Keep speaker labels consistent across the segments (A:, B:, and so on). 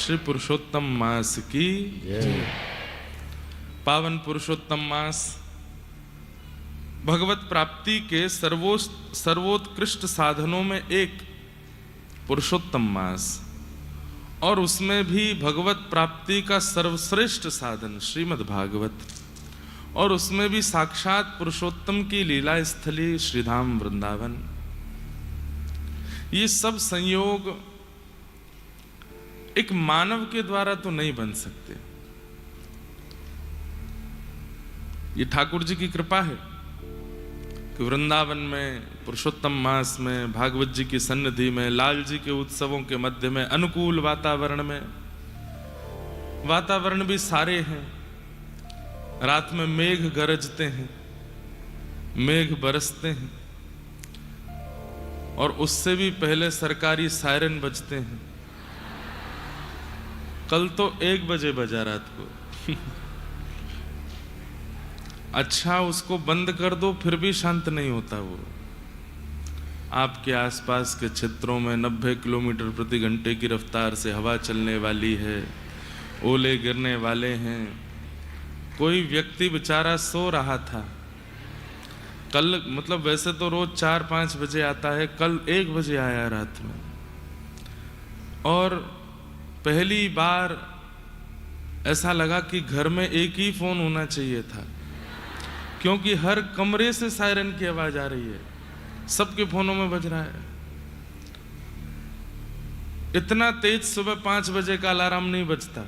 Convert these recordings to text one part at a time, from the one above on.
A: श्री पुरुषोत्तम मास की जय। पावन पुरुषोत्तम मास भगवत प्राप्ति के सर्वोत्कृष्ट साधनों में एक पुरुषोत्तम मास, और उसमें भी भगवत प्राप्ति का सर्वश्रेष्ठ साधन श्रीमद् भागवत, और उसमें भी साक्षात पुरुषोत्तम की लीला स्थली श्रीधाम वृंदावन। ये सब संयोग एक मानव के द्वारा तो नहीं बन सकते। ये ठाकुर जी की कृपा है कि वृंदावन में पुरुषोत्तम मास में भागवत जी की सन्निधि में लाल जी के उत्सवों के मध्य में अनुकूल वातावरण में, वातावरण भी सारे हैं, रात में मेघ गरजते हैं, मेघ बरसते हैं, और उससे भी पहले सरकारी सायरन बजते हैं। कल तो 1 बजे बजा रात को। अच्छा, उसको बंद कर दो फिर भी शांत नहीं होता वो। आपके आसपास के क्षेत्रों में 90 किलोमीटर प्रति घंटे की रफ्तार से हवा चलने वाली है, ओले गिरने वाले हैं। कोई व्यक्ति बेचारा सो रहा था कल, मतलब वैसे तो रोज 4-5 बजे आता है, कल 1 बजे आया रात में, और पहली बार ऐसा लगा कि घर में एक ही फोन होना चाहिए था, क्योंकि हर कमरे से सायरन की आवाज आ रही है, सबके फोनों में बज रहा है। इतना तेज सुबह 5 बजे का अलार्म नहीं बजता,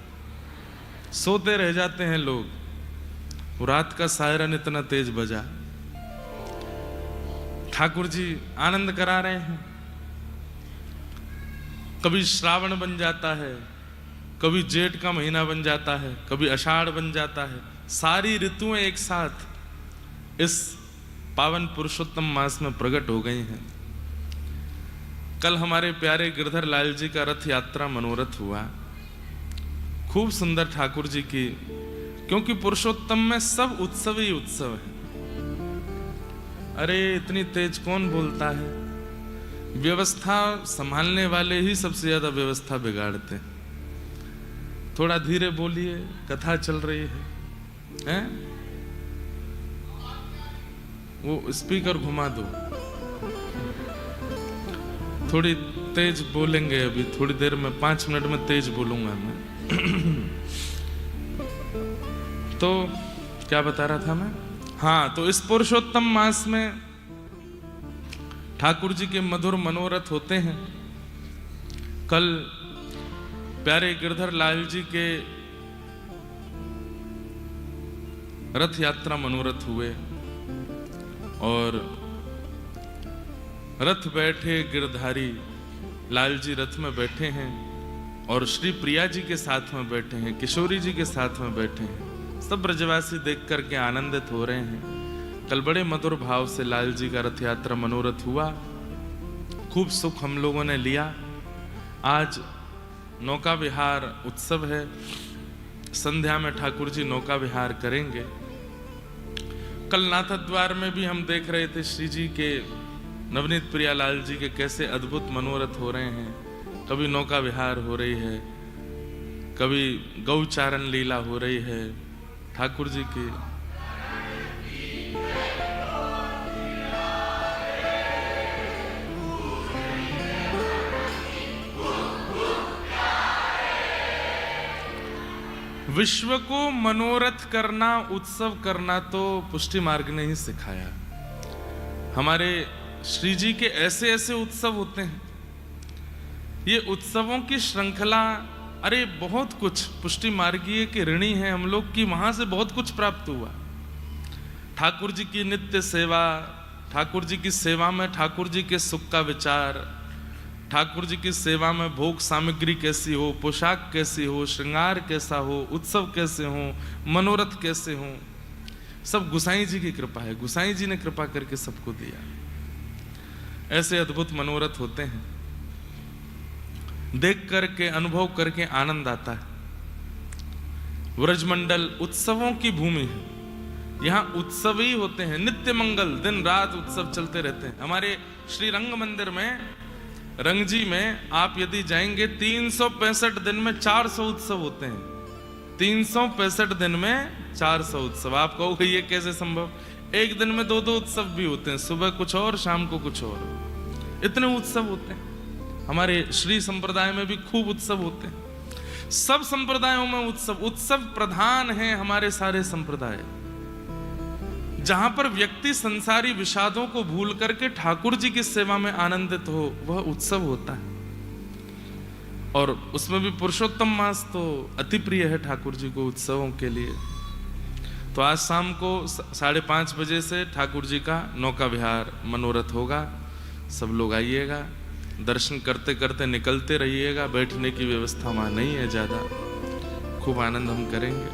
A: सोते रह जाते हैं लोग। रात का सायरन इतना तेज बजा। ठाकुर जी आनंद करा रहे हैं। कभी श्रावण बन जाता है, कभी जेठ का महीना बन जाता है, कभी आषाढ़ बन जाता है। सारी ऋतुएं एक साथ इस पावन पुरुषोत्तम मास में प्रकट हो गई हैं। कल हमारे प्यारे गिरधर लाल जी का रथ यात्रा मनोरथ हुआ, खूब सुंदर ठाकुर जी की, क्योंकि पुरुषोत्तम में सब उत्सव ही उत्सव है। अरे इतनी तेज कौन बोलता है? व्यवस्था संभालने वाले ही सबसे ज्यादा व्यवस्था बिगाड़ते हैं। थोड़ा धीरे बोलिए, कथा चल रही है, हैं? वो स्पीकर घुमा दो। थोड़ी तेज बोलेंगे अभी, थोड़ी देर में 5 मिनट में तेज बोलूंगा मैं। तो क्या बता रहा था मैं? हाँ, तो इस पुरुषोत्तम मास में ठाकुर जी के मधुर मनोरथ होते हैं। कल प्यारे गिरधर लाल जी के रथ यात्रा मनोरथ हुए, और रथ बैठे गिरधारी लाल जी रथ में बैठे हैं, और श्री प्रिया जी के साथ में बैठे हैं, किशोरी जी के साथ में बैठे हैं। सब ब्रजवासी देख करके आनंदित हो रहे हैं। कल बड़े मधुर भाव से लाल जी का रथ यात्रा मनोरथ हुआ, खूब सुख हम लोगों ने लिया। आज नौका विहार उत्सव है, संध्या में ठाकुर जी नौका विहार करेंगे। कल नाथ द्वार में भी हम देख रहे थे श्री जी के, नवनीत प्रिया लाल जी के कैसे अद्भुत मनोरथ हो रहे हैं। कभी नौका विहार हो रही है, कभी गौचारण लीला हो रही है ठाकुर जी की। विश्व को मनोरथ करना, उत्सव करना तो पुष्टि मार्ग ने ही सिखाया। हमारे श्री जी के ऐसे ऐसे उत्सव होते हैं, ये उत्सवों की श्रृंखला। अरे बहुत कुछ पुष्टि मार्गीय के ऋणी हैं हम लोग कि वहां से बहुत कुछ प्राप्त हुआ। ठाकुर जी की नित्य सेवा, ठाकुर जी की सेवा में ठाकुर जी के सुख का विचार, ठाकुर जी की सेवा में भोग सामग्री कैसी हो, पोशाक कैसी हो, श्रृंगार कैसा हो, उत्सव कैसे हो, मनोरथ कैसे हो, सब गुसाई जी की कृपा है। गुसाई जी ने कृपा करके सबको दिया। ऐसे अद्भुत मनोरथ होते हैं, देख करके अनुभव करके आनंद आता है। व्रजमंडल उत्सवों की भूमि है, यहाँ उत्सव ही होते हैं, नित्य मंगल, दिन रात उत्सव चलते रहते हैं। हमारे श्री रंग मंदिर में रंगजी में आप यदि जाएंगे 365 दिन में 400 उत्सव होते हैं। 365 दिन में 400 उत्सव। आप कहोगे ये कैसे संभव? एक दिन में 2-2 उत्सव भी होते हैं, सुबह कुछ और शाम को कुछ और, इतने उत्सव होते हैं। हमारे श्री संप्रदाय में भी खूब उत्सव होते हैं। सब संप्रदायों में उत्सव प्रधान है हमारे सारे संप्रदाय। जहां पर व्यक्ति संसारी विषादों को भूल करके ठाकुर जी की सेवा में आनंदित हो, वह उत्सव होता है। और उसमें भी पुरुषोत्तम मास तो अति प्रिय है ठाकुर जी को उत्सवों के लिए। तो आज शाम को 5:30 बजे से ठाकुर जी का नौका विहार मनोरथ होगा। सब लोग आइएगा, दर्शन करते करते निकलते रहिएगा। बैठने की व्यवस्था वहां नहीं है ज्यादा, खूब आनंद हम करेंगे।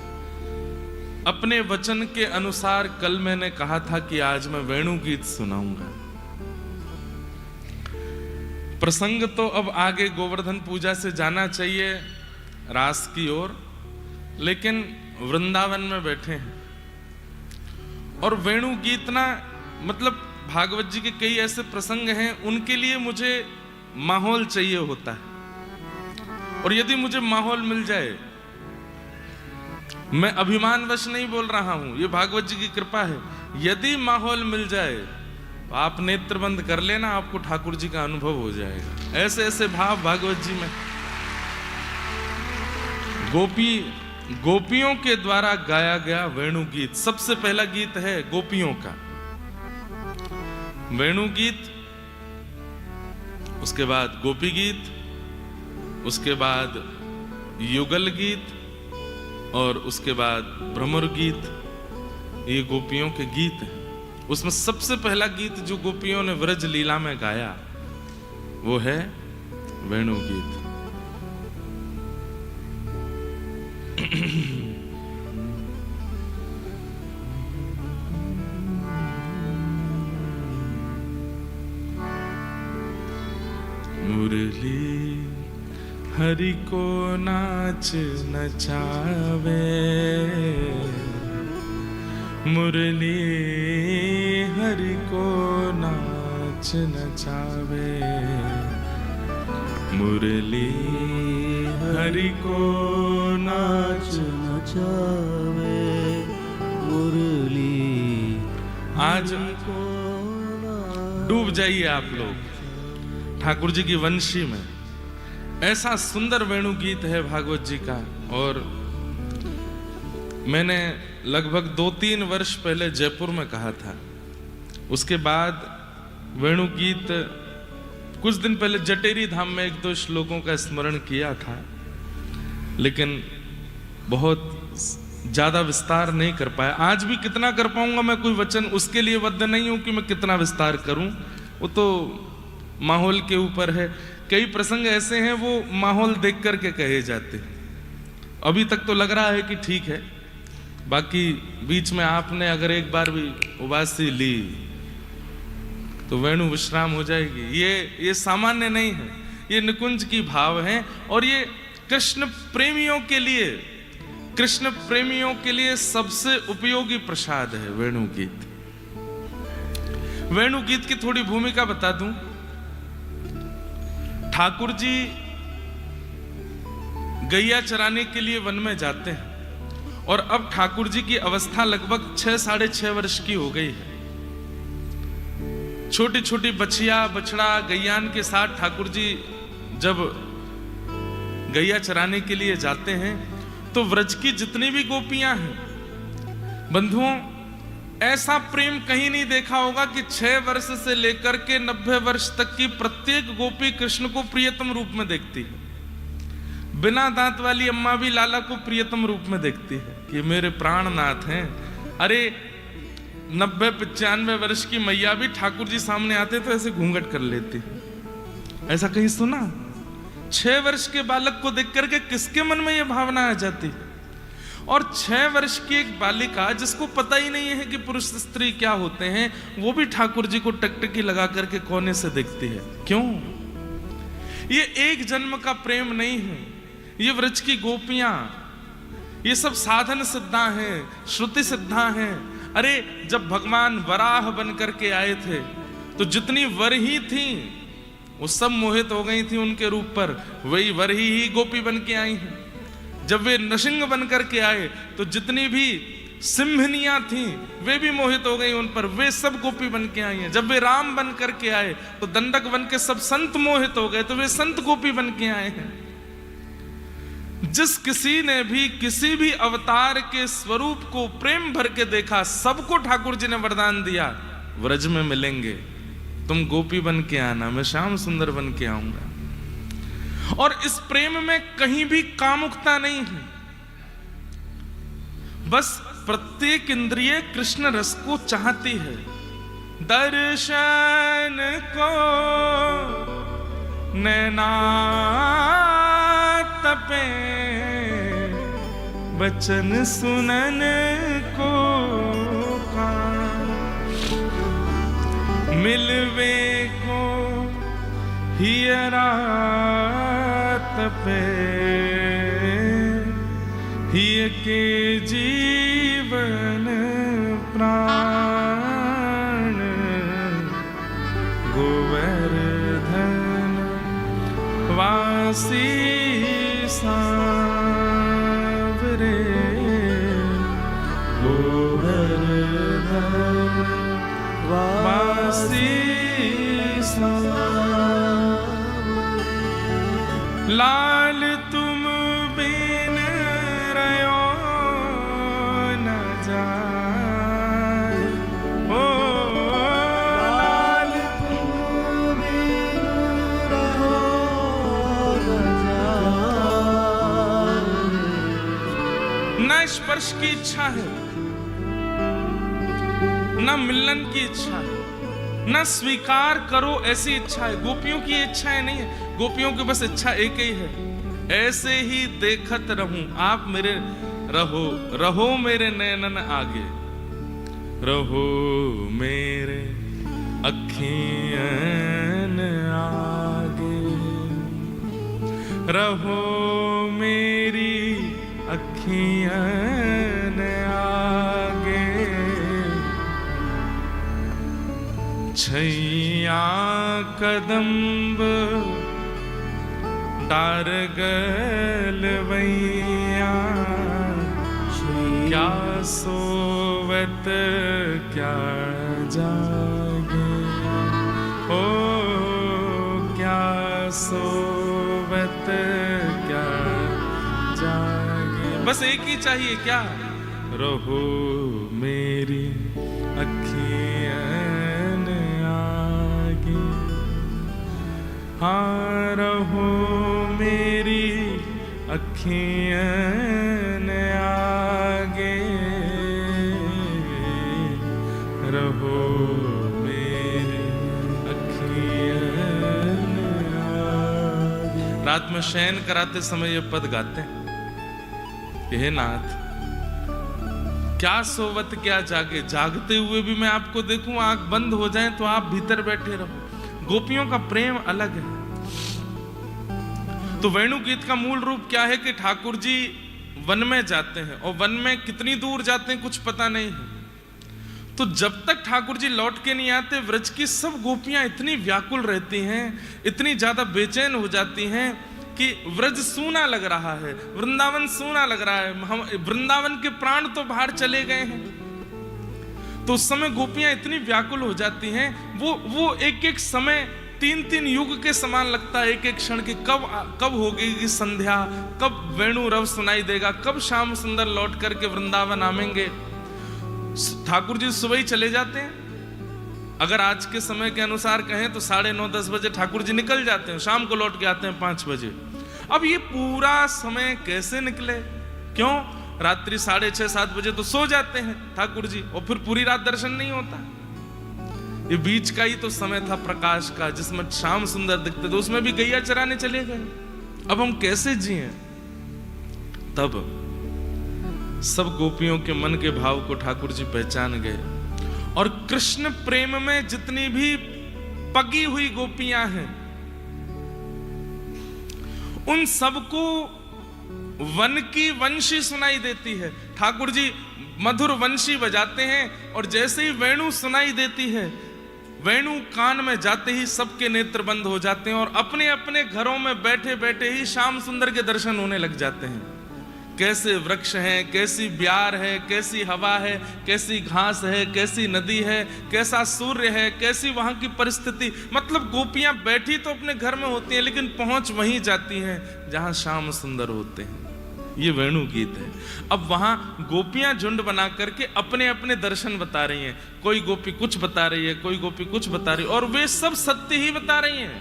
A: अपने वचन के अनुसार कल मैंने कहा था कि आज मैं वेणु गीत सुनाऊंगा। प्रसंग तो अब आगे गोवर्धन पूजा से जाना चाहिए रास की ओर, लेकिन वृंदावन में बैठे हैं और वेणु गीत ना, मतलब भागवत जी के कई ऐसे प्रसंग हैं उनके लिए मुझे माहौल चाहिए होता है। और यदि मुझे माहौल मिल जाए, मैं अभिमानवश नहीं बोल रहा हूं, ये भागवत जी की कृपा है, यदि माहौल मिल जाए तो आप नेत्र बंद कर लेना, आपको ठाकुर जी का अनुभव हो जाएगा। ऐसे ऐसे भाव भागवत जी में। गोपियों के द्वारा गाया गया वेणु गीत। सबसे पहला गीत है गोपियों का वेणु गीत, उसके बाद गोपी गीत, उसके बाद युगल गीत और उसके बाद भ्रमर गीत। ये गोपियों के गीत हैं। उसमें सबसे पहला गीत जो गोपियों ने व्रज लीला में गाया वो है वेणु गीत। मुरली हरि को नाच नचावे, मुरली हरि को नाच नचावे, मुरली हरि को नाच नचावे, मुरली। आज डूब जाइए आप लोग ठाकुर जी की वंशी में। ऐसा सुंदर वेणु गीत है भागवत जी का। और मैंने लगभग 2-3 वर्ष पहले जयपुर में कहा था। उसके बाद वेणु गीत कुछ दिन पहले जटेरी धाम में 1-2 श्लोकों का स्मरण किया था, लेकिन बहुत ज्यादा विस्तार नहीं कर पाया। आज भी कितना कर पाऊंगा मैं कोई वचन, उसके लिए बद्ध नहीं हूं कि मैं कितना विस्तार करूं, वो तो माहौल के ऊपर है। कई प्रसंग ऐसे हैं वो माहौल देख करके कहे जाते हैं। अभी तक तो लग रहा है कि ठीक है, बाकी बीच में आपने अगर एक बार भी उबासी ली तो वेणु विश्राम हो जाएगी। ये सामान्य नहीं है, ये निकुंज की भाव है। और ये कृष्ण प्रेमियों के लिए सबसे उपयोगी प्रसाद है वेणु गीत। वेणु गीत की थोड़ी भूमिका बता दूं। ठाकुर जी गैया चराने के लिए वन में जाते हैं और अब ठाकुर जी की अवस्था लगभग 6-6.5 वर्ष की हो गई है। छोटी छोटी बछिया बछड़ा गैयान के साथ ठाकुर जी जब गैया चराने के लिए जाते हैं तो व्रज की जितनी भी गोपियां हैं, बंधुओं, ऐसा प्रेम कहीं नहीं देखा होगा कि 6 वर्ष से लेकर के 90 वर्ष तक की प्रत्येक गोपी कृष्ण को प्रियतम रूप में देखती है। बिना दांत वाली अम्मा भी लाला को प्रियतम रूप में देखती है कि मेरे प्राणनाथ हैं। अरे 90-95 वर्ष की मैया भी ठाकुर जी सामने आते तो ऐसे घूंघट कर लेती। ऐसा कहीं सुना? 6 वर्ष के बालक को देख करके किसके मन में यह भावना आ जाती है? और 6 वर्ष की एक बालिका जिसको पता ही नहीं है कि पुरुष स्त्री क्या होते हैं, वो भी ठाकुर जी को टकटकी लगा करके कोने से देखती है। क्यों? ये एक जन्म का प्रेम नहीं है। ये व्रज की गोपियां, ये सब साधन सिद्धा हैं, श्रुति सिद्धा हैं। अरे जब भगवान वराह बन करके आए थे तो जितनी वर ही थी वो सब मोहित हो गई थी उनके रूप पर। वही वरही ही गोपी बन के आई हैं। जब वे नृसिंह बन करके आए तो जितनी भी सिंहनियां थी वे भी मोहित हो गई उन पर, वे सब गोपी बन के आई हैं। जब वे राम बन करके आए तो दंडक बन के सब संत मोहित हो गए, तो वे संत गोपी बन के आए हैं। जिस किसी ने भी किसी भी अवतार के स्वरूप को प्रेम भर के देखा, सबको ठाकुर जी ने वरदान दिया, व्रज में मिलेंगे, तुम गोपी बन के आना, मैं श्याम सुंदर बन के आऊंगा। और इस प्रेम में कहीं भी कामुकता नहीं है, बस प्रत्येक इंद्रिय कृष्ण रस को चाहती है। दर्शन को नैना तपे, बचन सुनन को कान, मिलवे को हियरा तपे, हिय के जीवन प्राण, गोवर्धन वासी सांवरे, गोवर्धन वासी सांवरे। लाल तुम बिन रयो न जाए, ओ लाल तुम बिन रहो न जाए। न स्पर्श की इच्छा है, न मिलन की इच्छा है, न स्वीकार करो ऐसी इच्छा है। गोपियों की इच्छाएं नहीं है, गोपियों की बस इच्छा एक ही है, ऐसे ही देखत रहूं, आप मेरे रहो, रहो मेरे नैनन आगे, रहो मेरे अखियन आगे, रहो मेरी अखियन आगे। छैया कदम्ब डारगलवैया, क्या सोवत क्या जागे, ओ क्या सोवत क्या जागे। बस एक ही चाहिए, क्या? रहो मेरी अखियन आगे, हाँ रहो मेरी अखियन आगे, रहो मेरी अखियन आगे। रात में शयन कराते समय ये पद गाते हैं, हे नाथ क्या सोवत क्या जागे, जागते हुए भी मैं आपको देखूं, आंख बंद हो जाए तो आप भीतर बैठे रहो। गोपियों का प्रेम अलग है। तो वेणु गीत का मूल रूप क्या है कि ठाकुर जी वन में जाते हैं, और वन में कितनी दूर जाते हैं कुछ पता नहीं है। तो जब तक ठाकुर जी लौट के नहीं आते, व्रज की सब गोपियां इतनी व्याकुल रहती हैं, इतनी ज्यादा बेचैन हो जाती हैं कि व्रज सूना लग रहा है, वृंदावन सूना लग रहा है, हम वृंदावन के प्राण तो बाहर चले गए हैं। तो उस समय गोपियां इतनी व्याकुल हो जाती हैं, वो एक एक समय 3-3 युग के समान लगता है, एक एक क्षण की कब होगी संध्या, कब वेणु रव सुनाई देगा, कब श्याम सुंदर लौट करके वृंदावन आवेंगे। ठाकुर जी सुबह ही चले जाते हैं, अगर आज के समय के अनुसार कहें तो 9:30-10 बजे ठाकुर जी निकल जाते हैं, शाम को लौट के आते हैं 5 बजे। अब ये पूरा समय कैसे निकले? क्यों? रात्रि 6:30-7 बजे तो सो जाते हैं ठाकुर जी, और फिर पूरी रात दर्शन नहीं होता। ये बीच का ही तो समय था प्रकाश का, जिसमें श्याम सुंदर दिखते थे, उसमें भी गैया चराने चले गए। अब हम कैसे जिए? तब सब गोपियों के मन के भाव को ठाकुर जी पहचान गए, और कृष्ण प्रेम में जितनी भी पगी हुई गोपियां हैं, उन सबको वन की वंशी सुनाई देती है। ठाकुर जी मधुर वंशी बजाते हैं, और जैसे ही वेणु सुनाई देती है वेणु कान में जाते ही सबके नेत्र बंद हो जाते हैं और अपने अपने घरों में बैठे बैठे ही श्याम सुंदर के दर्शन होने लग जाते हैं। कैसे वृक्ष हैं, कैसी ब्यार है, कैसी हवा है, कैसी घास है, कैसी नदी है, कैसा सूर्य है, कैसी वहां की परिस्थिति। मतलब गोपियां बैठी तो अपने घर में होती हैं लेकिन पहुंच वहीं जाती हैं जहां श्याम सुंदर होते हैं। ये वेणु गीत है। अब वहां गोपियां झुंड बना करके अपने अपने दर्शन बता रही हैं। कोई गोपी कुछ बता रही है, कोई गोपी कुछ बता रही है, और वे सब सत्य ही बता रही हैं।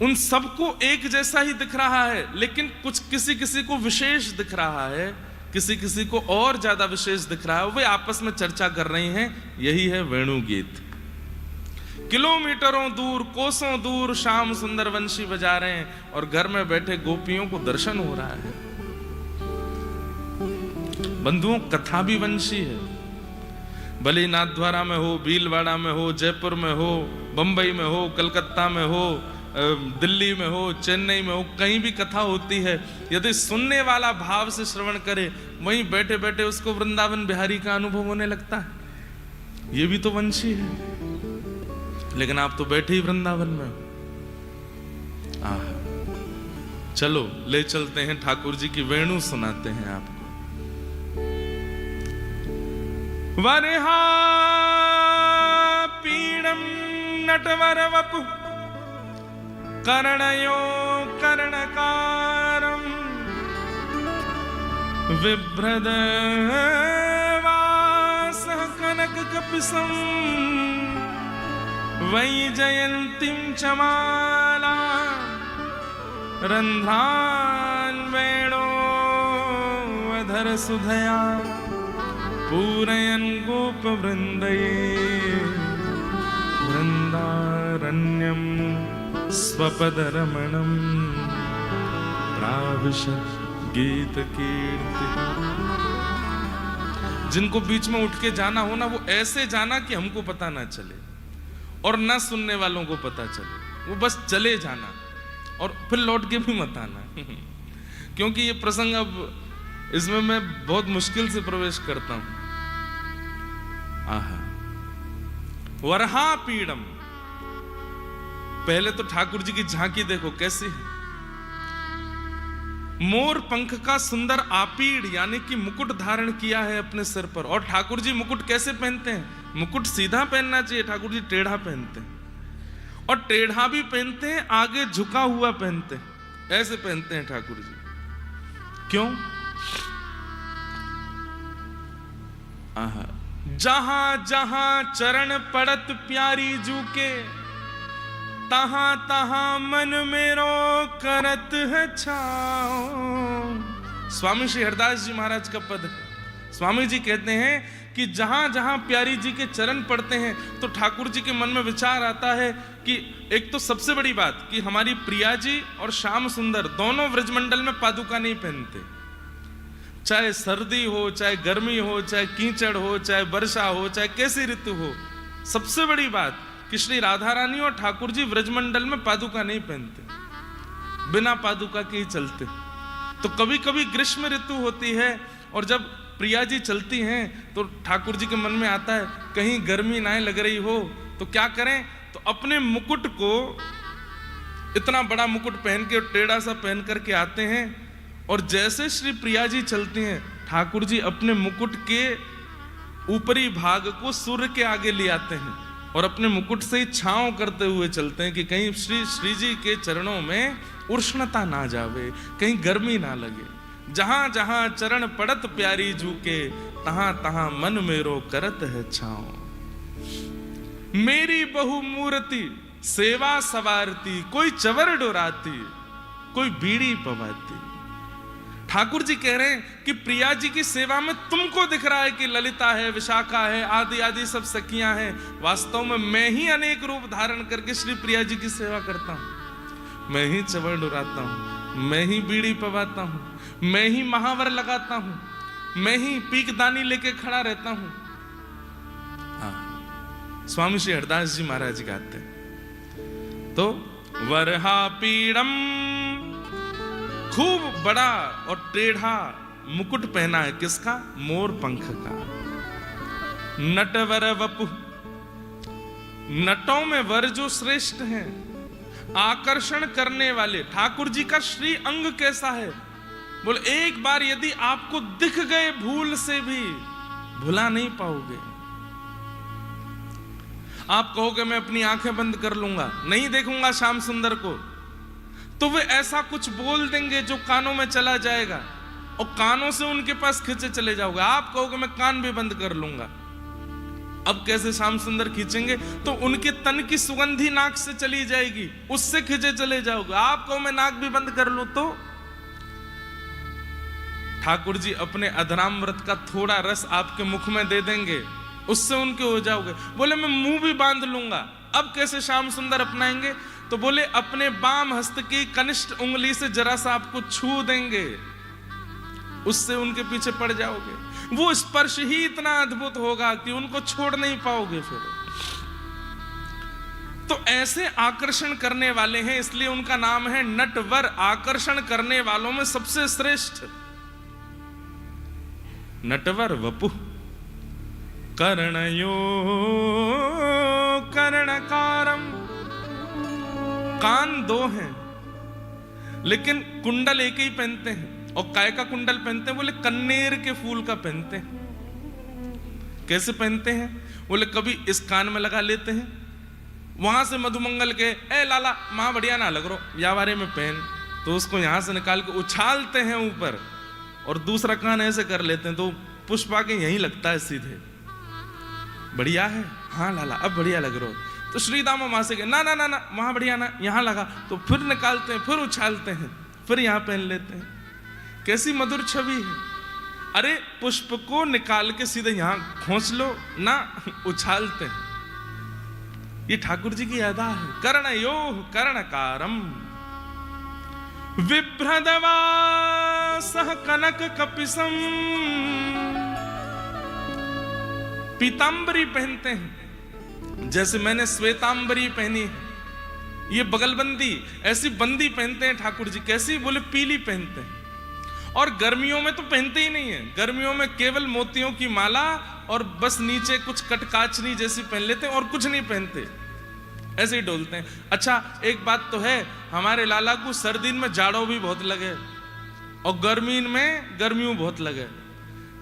A: उन सबको एक जैसा ही दिख रहा है, लेकिन कुछ किसी किसी को विशेष दिख रहा है, किसी किसी को और ज्यादा विशेष दिख रहा है। वे आपस में चर्चा कर रही हैं। यही है वेणु गीत। किलोमीटरों दूर, कोसों दूर श्याम सुंदर वंशी बजा रहे हैं और घर में बैठे गोपियों को दर्शन हो रहा है। बंधुओं, कथा भी वंशी है। भले नाथद्वारा में हो, भीलवाड़ा में हो, जयपुर में हो, बंबई में हो, कलकत्ता में हो, दिल्ली में हो, चेन्नई में हो, कहीं भी कथा होती है। यदि सुनने वाला भाव से श्रवण करे, वहीं बैठे बैठे उसको वृंदावन बिहारी का अनुभव होने लगता है। ये भी तो वंशी है। लेकिन आप तो बैठे ही वृंदावन में हो। चलो ले चलते हैं, ठाकुर जी की वेणु सुनाते हैं आपको। वरहा पीड़म नटवर वपु कर्णयो कर्णकारम विभ्रद वास कनक कपिसम वैजयन्तीं चमाला रंध्रान् वेणोऽधर सुधया पूरयन् गोपवृन्दये वृन्दारण्यं स्वपदरमणं प्राविशत् गीतकीर्ति। जिनको बीच में उठ के जाना हो ना, वो ऐसे जाना कि हमको पता ना चले और ना सुनने वालों को पता चले। वो बस चले जाना और फिर लौट के भी मत आना। क्योंकि ये प्रसंग अब इसमें मैं बहुत मुश्किल से प्रवेश करता हूं। आहा, वरहा पीड़म। पहले तो ठाकुर जी की झांकी देखो कैसी है। मोर पंख का सुंदर आपीड़ यानी कि मुकुट धारण किया है अपने सिर पर। और ठाकुर जी मुकुट कैसे पहनते हैं? मुकुट सीधा पहनना चाहिए, ठाकुर जी टेढ़ा पहनते हैं। और टेढ़ा भी पहनते हैं, आगे झुका हुआ पहनते हैं। ऐसे पहनते हैं ठाकुर जी। क्यों? आहा, जहां जहां चरण पड़त प्यारी जू के, तहां तहां मन मेरो करत है छाओ। स्वामी श्री हरदास जी महाराज का पद है। स्वामी जी कहते हैं कि जहां जहां प्यारी जी के चरण पड़ते हैं तो ठाकुर जी के मन में विचार आता है कि एक तो सबसे बड़ी बात कि हमारी प्रिया जी और श्याम सुंदर दोनों व्रजमंडल में पादुका नहीं पहनते। चाहे सर्दी हो, चाहे गर्मी हो, चाहे कीचड़ हो, चाहे वर्षा हो, चाहे कैसी ऋतु हो, सबसे बड़ी बात कि श्री राधा रानी और ठाकुर जी व्रजमंडल में पादुका नहीं पहनते, बिना पादुका के ही चलते। तो कभी कभी ग्रीष्म ऋतु होती है और जब प्रिया जी चलती हैं तो ठाकुर जी के मन में आता है कहीं गर्मी ना लग रही हो तो क्या करें। तो अपने मुकुट को, इतना बड़ा मुकुट पहन के टेढ़ा सा पहन करके आते हैं और जैसे श्री प्रिया जी चलती हैं, ठाकुर जी अपने मुकुट के ऊपरी भाग को सूर्य के आगे ले आते हैं और अपने मुकुट से ही छांव करते हुए चलते हैं कि कहीं श्री जी के चरणों में उष्णता ना जावे, कहीं गर्मी ना लगे। जहां जहां चरण पड़त प्यारी जू के, तहां तहां मन मेरो करत है छांव। मेरी बहु मूर्ति सेवा सवारती, कोई चवर डोराती, कोई बीड़ी पवाती। ठाकुर जी कह रहे हैं कि प्रिया जी की सेवा में तुमको दिख रहा है कि ललिता है, विशाखा है, आदि आदि सब सखियां हैं। वास्तव में मैं ही अनेक रूप धारण करके श्री प्रिया जी की सेवा करता हूं। मैं ही चवर डुराता हूं, मैं ही बीड़ी पवाता हूं, मैं ही महावर लगाता हूं, मैं ही पीकदानी लेके खड़ा रहता हूं। स्वामी श्री हरदास जी महाराज गाते हैं। तो वरहा पीड़म, खूब बड़ा और टेढ़ा मुकुट पहना है। किसका? मोर पंख का। नटवर वपु, नटों में वर जो श्रेष्ठ हैं, आकर्षण करने वाले। ठाकुर जी का श्री अंग कैसा है? बोले एक बार यदि आपको दिख गए भूल से भी भुला नहीं पाओगे। आप कहोगे मैं अपनी आंखें बंद कर लूंगा, नहीं देखूंगा श्याम सुंदर को, तो वे ऐसा कुछ बोल देंगे जो कानों में चला जाएगा और कानों से उनके पास खींचे चले जाओगे। आप कहोगे मैं कान भी बंद कर लूंगा। अब कैसे श्याम सुंदर खींचेंगे? तो उनके तन की सुगंधी नाक से चली जाएगी, उससे खींचे चले जाओगे। आप कहो मैं नाक भी बंद कर लूं तो? ठाकुर जी अपने अधरामृत का थोड़ा रस आपके मुख में दे देंगे, उससे उनके हो जाओगे। बोले मैं मुंह भी बांध लूंगा। अब कैसे श्याम सुंदर अपनाएंगे? तो बोले अपने बाम हस्त की कनिष्ठ उंगली से जरा सा आपको छू देंगे, उससे उनके पीछे पड़ जाओगे। वो स्पर्श ही इतना अद्भुत होगा कि उनको छोड़ नहीं पाओगे फिर। तो ऐसे आकर्षण करने वाले हैं, इसलिए उनका नाम है नटवर। आकर्षण करने वालों में सबसे श्रेष्ठ। नटवर वपु कर्णयो कर्णकारम। कान दो हैं लेकिन कुंडल एक ही पहनते हैं। और काय का कुंडल पहनते हैं? बोले कन्नेर के फूल का पहनते हैं। कैसे पहनते हैं? बोले कभी इस कान में लगा लेते हैं, वहां से मधुमंगल के ए लाला मां बढ़िया ना लग रो यावारे में पहन, तो उसको यहां से निकाल के उछालते हैं ऊपर, और दूसरा कान ऐसे कर लेते हैं तो पुष्पा के यहीं लगता है सीधे। बढ़िया है, हाँ लाला अब बढ़िया लग रहा हो। तो श्री दामा मां से कहे ना ना ना ना वहां बढ़िया ना, यहां लगा। तो फिर निकालते हैं, फिर उछालते हैं, फिर यहां पहन लेते हैं। कैसी मधुर छवि है। अरे पुष्प को निकाल के सीधे यहां खोंच लो ना, उछालते हैं। ये ठाकुर जी की अदा है। कर्णयो कर्णकारम विभ्रदवा सह कनक कपिसम। पीतांबरी पहनते हैं, जैसे मैंने श्वेतांबरी पहनी है। ये बगलबंदी, ऐसी बंदी पहनते हैं ठाकुर जी। कैसी? बोले पीली पहनते हैं। और गर्मियों में तो पहनते ही नहीं है। गर्मियों में केवल मोतियों की माला और बस नीचे कुछ कटकाचनी जैसी पहन लेते हैं और कुछ नहीं पहनते, ऐसे ही डोलते हैं। अच्छा एक बात तो है, हमारे लाला को सर्दी में जाड़ों भी बहुत लगे और गर्मीन में गर्मियों बहुत लगे।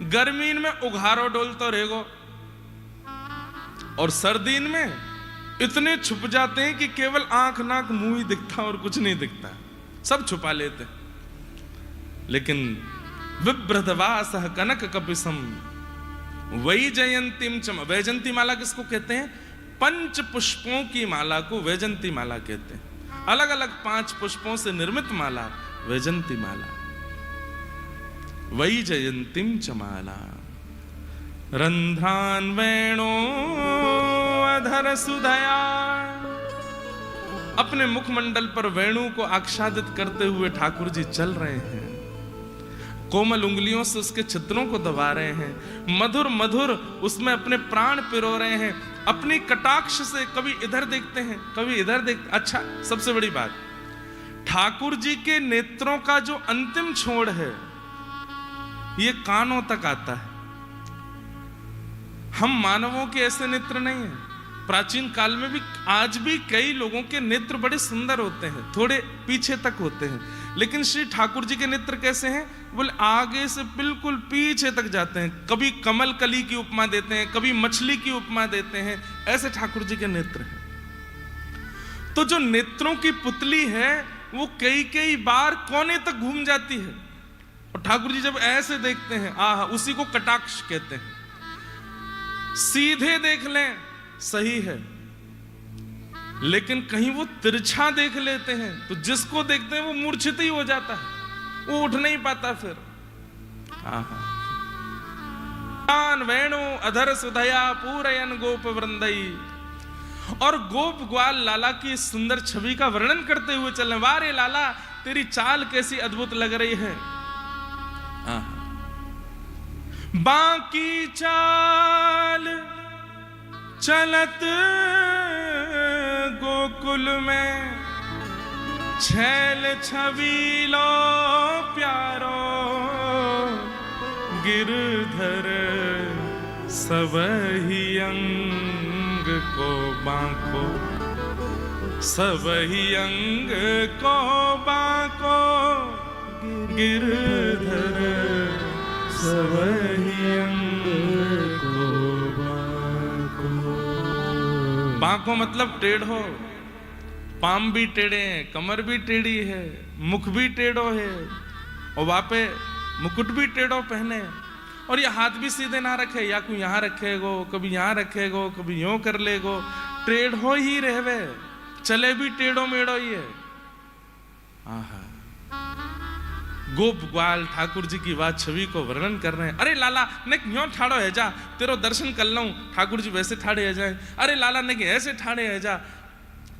A: गर्मीन में उघारो डोलते रहेगो और सर्दीन में इतने छुप जाते हैं कि केवल आंख नाक मुंह ही दिखता और कुछ नहीं दिखता, सब छुपा लेते हैं। लेकिन विभ्रदवासः कनक कपिसम वैजयंतीम चम। वैजंती माला किसको कहते हैं? पंच पुष्पों की माला को वैजंती माला कहते हैं। अलग अलग 5 पुष्पों से निर्मित माला वैजंती माला। वैजयंतीम चमाला रंध्रान वेणो अधर सुधया। अपने मुखमंडल पर वेणु को आच्छादित करते हुए ठाकुर जी चल रहे हैं। कोमल उंगलियों से उसके छिद्रों को दबा रहे हैं, मधुर मधुर उसमें अपने प्राण पिरो रहे हैं। अपनी कटाक्ष से कभी इधर देखते हैं कभी इधर देखते। अच्छा सबसे बड़ी बात, ठाकुर जी के नेत्रों का जो अंतिम छोड़ है ये कानों तक आता है। हम मानवों के ऐसे नेत्र नहीं है। प्राचीन काल में भी आज भी कई लोगों के नेत्र बड़े सुंदर होते हैं, थोड़े पीछे तक होते हैं, लेकिन श्री ठाकुर जी के नेत्र कैसे हैं? बोले आगे से बिल्कुल पीछे तक जाते हैं। कभी कमल कली की उपमा देते हैं, कभी मछली की उपमा देते हैं, ऐसे ठाकुर जी के नेत्र हैं। तो जो नेत्रों की पुतली है वो कई कई बार कोने तक घूम जाती है, और ठाकुर जी जब ऐसे देखते हैं आहा, उसी को कटाक्ष कहते हैं। सीधे देख लें सही है, लेकिन कहीं वो तिरछा देख लेते हैं तो जिसको देखते हैं वो मूर्छित ही हो जाता है, वो उठ नहीं पाता फिर। वेणु अधर सुधया पूरयन गोप वृंदई। और गोप ग्वाल लाला की सुंदर छवि का वर्णन करते हुए चले। वारे लाला तेरी चाल कैसी अद्भुत लग रही है। बाकी चाल चलत गोकुल में छैल छबीलो प्यारो गिरधर सबही अंग को बांको, सबही अंग को बांको, गिरधर सबही अंग को बांको। बांको मतलब टेढ़ो, पाम भी टेढ़े हैं, कमर भी टेढ़ी है, मुख भी टेढ़ो है, और वहां पे मुकुट भी टेढ़ो पहने, और ये हाथ भी सीधे ना रखे, या कोई यहाँ रखेगो, कभी यहाँ रखेगो, कभी यूं कर लेगो, टेढ़ो ही रहवे, चले भी टेढ़ो मेढ़ो ही है। आहा, गोप ग्वाल ठाकुर जी की बात छवि को वर्णन कर रहे हैं। अरे लाला ने क्यों ठाड़ो है जा, तेरो दर्शन कर लूं। ठाकुर जी वैसे ठाड़े है जाए। अरे लाला ने ऐसे ठाड़े है जा,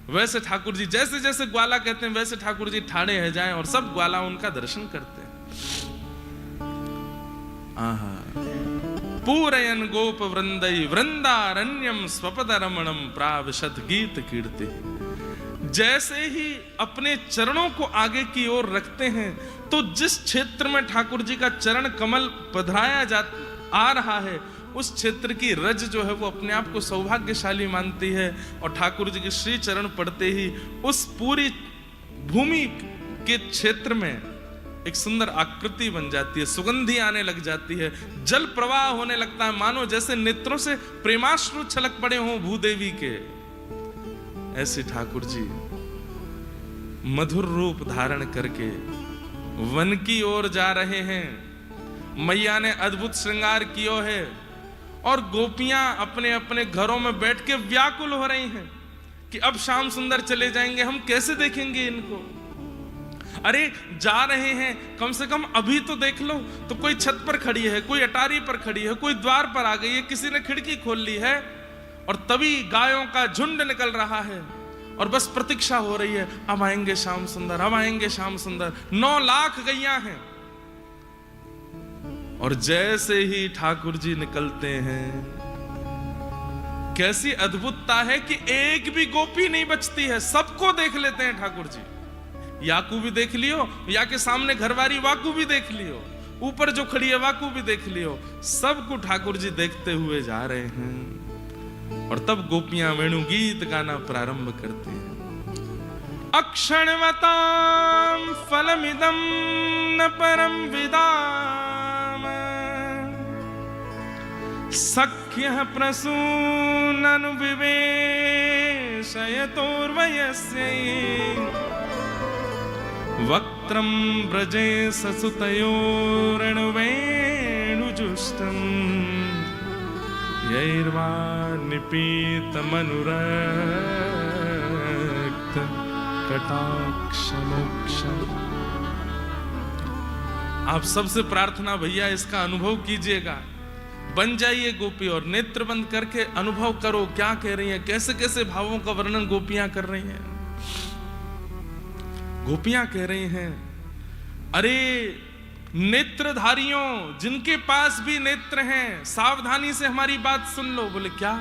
A: वैसे ठाकुर जी जैसे जैसे ग्वाला कहते हैं वैसे ठाकुर जी ठाड़े है जाए, और सब ग्वाला उनका दर्शन करते हैं। आहा, पूरयन गोप वृंदई वृंदारण्यम स्वपद रमणम प्राविशत गीत कीर्ति। जैसे ही अपने चरणों को आगे की ओर रखते हैं तो जिस क्षेत्र में ठाकुर जी का चरण कमल पधराया आ रहा है, उस क्षेत्र की रज जो है वो अपने आप को सौभाग्यशाली मानती है, और ठाकुर जी के श्री चरण पड़ते ही उस पूरी भूमि के क्षेत्र में एक सुंदर आकृति बन जाती है, सुगंधी आने लग जाती है, जल प्रवाह होने लगता है, मानो जैसे नेत्रों से प्रेमाश्रु छलक पड़े हों भूदेवी के। ऐसे ठाकुर जी मधुर रूप धारण करके वन की ओर जा रहे हैं। मैया ने अद्भुत श्रृंगार किया है, और गोपियां अपने अपने घरों में बैठ के व्याकुल हो रही हैं कि अब श्याम सुंदर चले जाएंगे, हम कैसे देखेंगे इनको। अरे जा रहे हैं, कम से कम अभी तो देख लो। तो कोई छत पर खड़ी है, कोई अटारी पर खड़ी है, कोई द्वार पर आ गई है, किसी ने खिड़की खोल ली है, और तभी गायों का झुंड निकल रहा है, और बस प्रतीक्षा हो रही है, अब आएंगे श्याम सुंदर, अब आएंगे श्याम सुंदर। 9 लाख गैया हैं, और जैसे ही ठाकुर जी निकलते हैं, कैसी अद्भुतता है कि एक भी गोपी नहीं बचती है, सबको देख लेते हैं ठाकुर जी। याकू भी देख लियो, या के सामने घरवारी वाकू भी देख लियो, ऊपर जो खड़ी है वाकू भी देख लियो, सबको ठाकुर जी देखते हुए जा रहे हैं। और तब गोपियां वेणु गीत गाना प्रारंभ करते हैं। अक्षणवताम फलमिदं न परम विदाम, सख्यः प्रसूननु विवेशयतोर्वयस्यै, वक्त्रं व्रजे ससुतयोरणवेणुजुष्टं, यैर्वा निपीतमनुरक्त कटाक्षमोक्षम्। आप सबसे प्रार्थना भैया इसका अनुभव कीजिएगा, बन जाइए गोपी और नेत्र बंद करके अनुभव करो क्या कह रही हैं, कैसे कैसे भावों का वर्णन गोपियां कर रही हैं। गोपियां कह रही हैं, अरे नेत्रधारियों, जिनके पास भी नेत्र हैं, सावधानी से हमारी बात सुन लो। बोले क्या?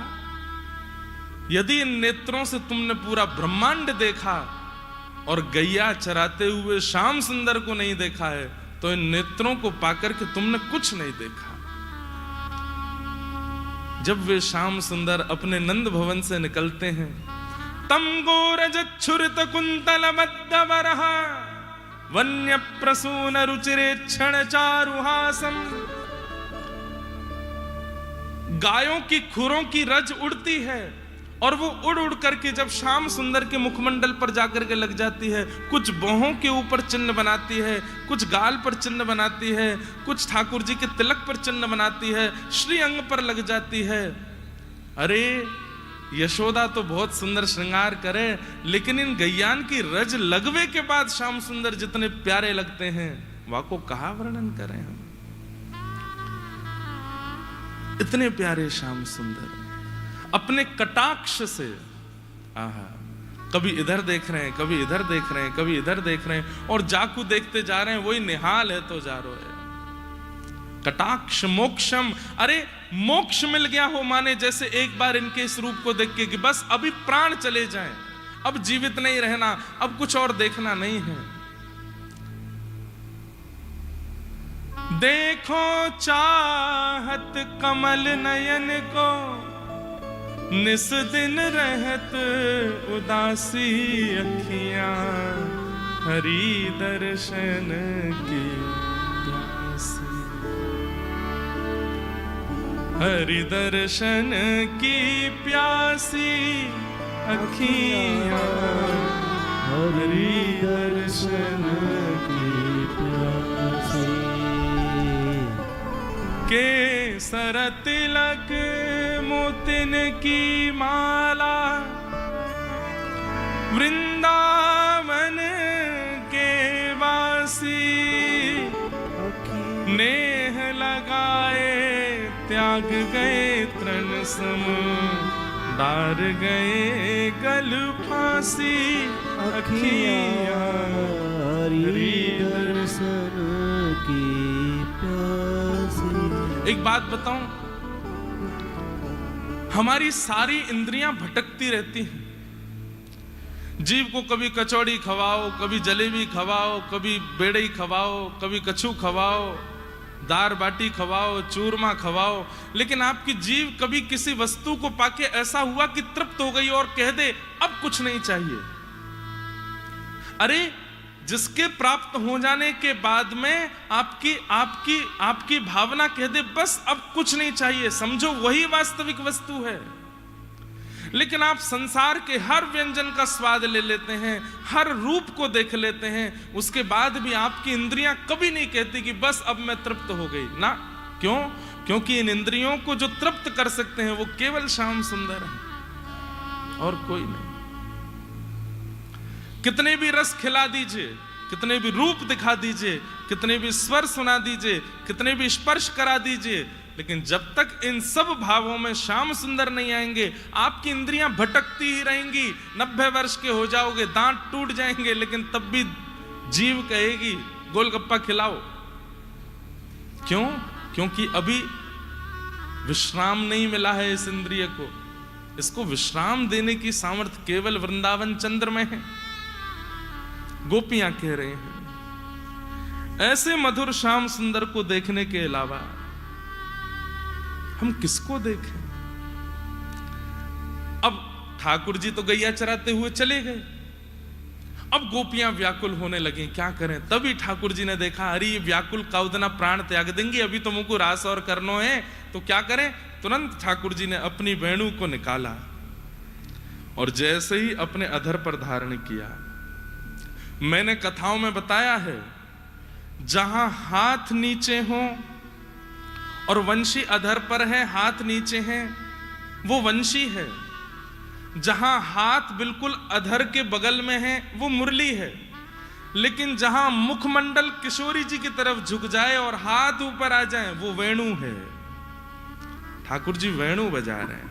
A: यदि इन नेत्रों से तुमने पूरा ब्रह्मांड देखा और गैया चराते हुए श्याम सुंदर को नहीं देखा है, तो इन नेत्रों को पाकर के तुमने कुछ नहीं देखा। जब वे श्याम सुंदर अपने नंद भवन से निकलते हैं, तम गोरजच्छुरित कुंतल बद्धवरः वन्य प्रसून रुचिरे क्षण चारुहासम। गायों की खुरों की रज उड़ती है, और वो उड़ उड़ करके जब श्याम सुंदर के मुखमंडल पर जाकर के लग जाती है, कुछ बोहों के ऊपर चिन्ह बनाती है, कुछ गाल पर चिन्ह बनाती है, कुछ ठाकुर जी के तिलक पर चिन्ह बनाती है, श्री अंग पर लग जाती है। अरे यशोदा तो बहुत सुंदर श्रृंगार करे, लेकिन इन गैयान की रज लगवे के बाद श्याम सुंदर जितने प्यारे लगते हैं, वाको कहा वर्णन करें हम। इतने प्यारे श्याम सुंदर अपने कटाक्ष से, आहा, कभी इधर देख रहे हैं, कभी इधर देख रहे हैं, कभी इधर देख रहे हैं, और जाकू देखते जा रहे हैं, वही निहाल है तो जा रहे हैं। कटाक्ष मोक्षम, अरे मोक्ष मिल गया हो, माने जैसे एक बार इनके इस रूप को देख के कि बस अभी प्राण चले जाएं, अब जीवित नहीं रहना, अब कुछ और देखना नहीं है। देखो चाहत कमल नयन को, निस दिन रहत उदासी अखियां, हरि दर्शन की प्यासी। हरि दर्शन की प्यासी अखियां, हरि दर्शन की प्यासी। केसर तिलक मोतिन की माला, वृंदावन के वासी। नेह लगाए त्याग गए तृण सम, डार गए गल फांसी अखियां, हरि दर्शन की प्यासी। एक बात बताऊं, हमारी सारी इंद्रियां भटकती रहती हैं। जीव को कभी कचौड़ी खवाओ, कभी जलेबी खवाओ, कभी बेड़ई खवाओ, कभी कछू खवाओ, दार बाटी खवाओ, चूरमा खवाओ, लेकिन आपकी जीव कभी किसी वस्तु को पाके ऐसा हुआ कि तृप्त हो गई और कह दे अब कुछ नहीं चाहिए। अरे जिसके प्राप्त हो जाने के बाद में आपकी आपकी आपकी भावना कह दे बस अब कुछ नहीं चाहिए, समझो वही वास्तविक वस्तु है। लेकिन आप संसार के हर व्यंजन का स्वाद ले लेते हैं, हर रूप को देख लेते हैं, उसके बाद भी आपकी इंद्रियां कभी नहीं कहती कि बस अब मैं तृप्त हो गई ना। क्यों? क्योंकि इन इंद्रियों को जो तृप्त कर सकते हैं वो केवल श्याम सुंदर है और कोई नहीं। कितने भी रस खिला दीजिए, कितने भी रूप दिखा दीजिए, कितने भी स्वर सुना दीजिए, कितने भी स्पर्श करा दीजिए, लेकिन जब तक इन सब भावों में श्याम सुंदर नहीं आएंगे आपकी इंद्रियां भटकती ही रहेंगी। 90 वर्ष के हो जाओगे, दांत टूट जाएंगे, लेकिन तब भी जीव कहेगी गोलगप्पा खिलाओ। क्यों? क्योंकि अभी विश्राम नहीं मिला है इस इंद्रिय को। इसको विश्राम देने की सामर्थ्य केवल वृंदावन चंद्र में है। गोपियां कह रहे हैं ऐसे मधुर श्याम सुंदर को देखने के अलावा हम किसको देखें? अब ठाकुर जी तो गैया चराते हुए चले गए, अब गोपियां व्याकुल होने लगी, क्या करें? तभी ठाकुर जी ने देखा अरे ये व्याकुल काउदना प्राण त्याग देंगी, अभी तो मुझको रास और करनो है, तो क्या करें? तुरंत ठाकुर जी ने अपनी वेणु को निकाला और जैसे ही अपने अधर पर धारण किया। मैंने कथाओं में बताया है जहां हाथ नीचे हो और वंशी अधर पर है, हाथ नीचे हैं, वो वंशी है। जहां हाथ बिल्कुल अधर के बगल में है वो मुरली है। लेकिन जहां मुखमंडल किशोरी जी की तरफ झुक जाए और हाथ ऊपर आ जाए वो वेणु है। ठाकुर जी वेणु बजा रहे हैं,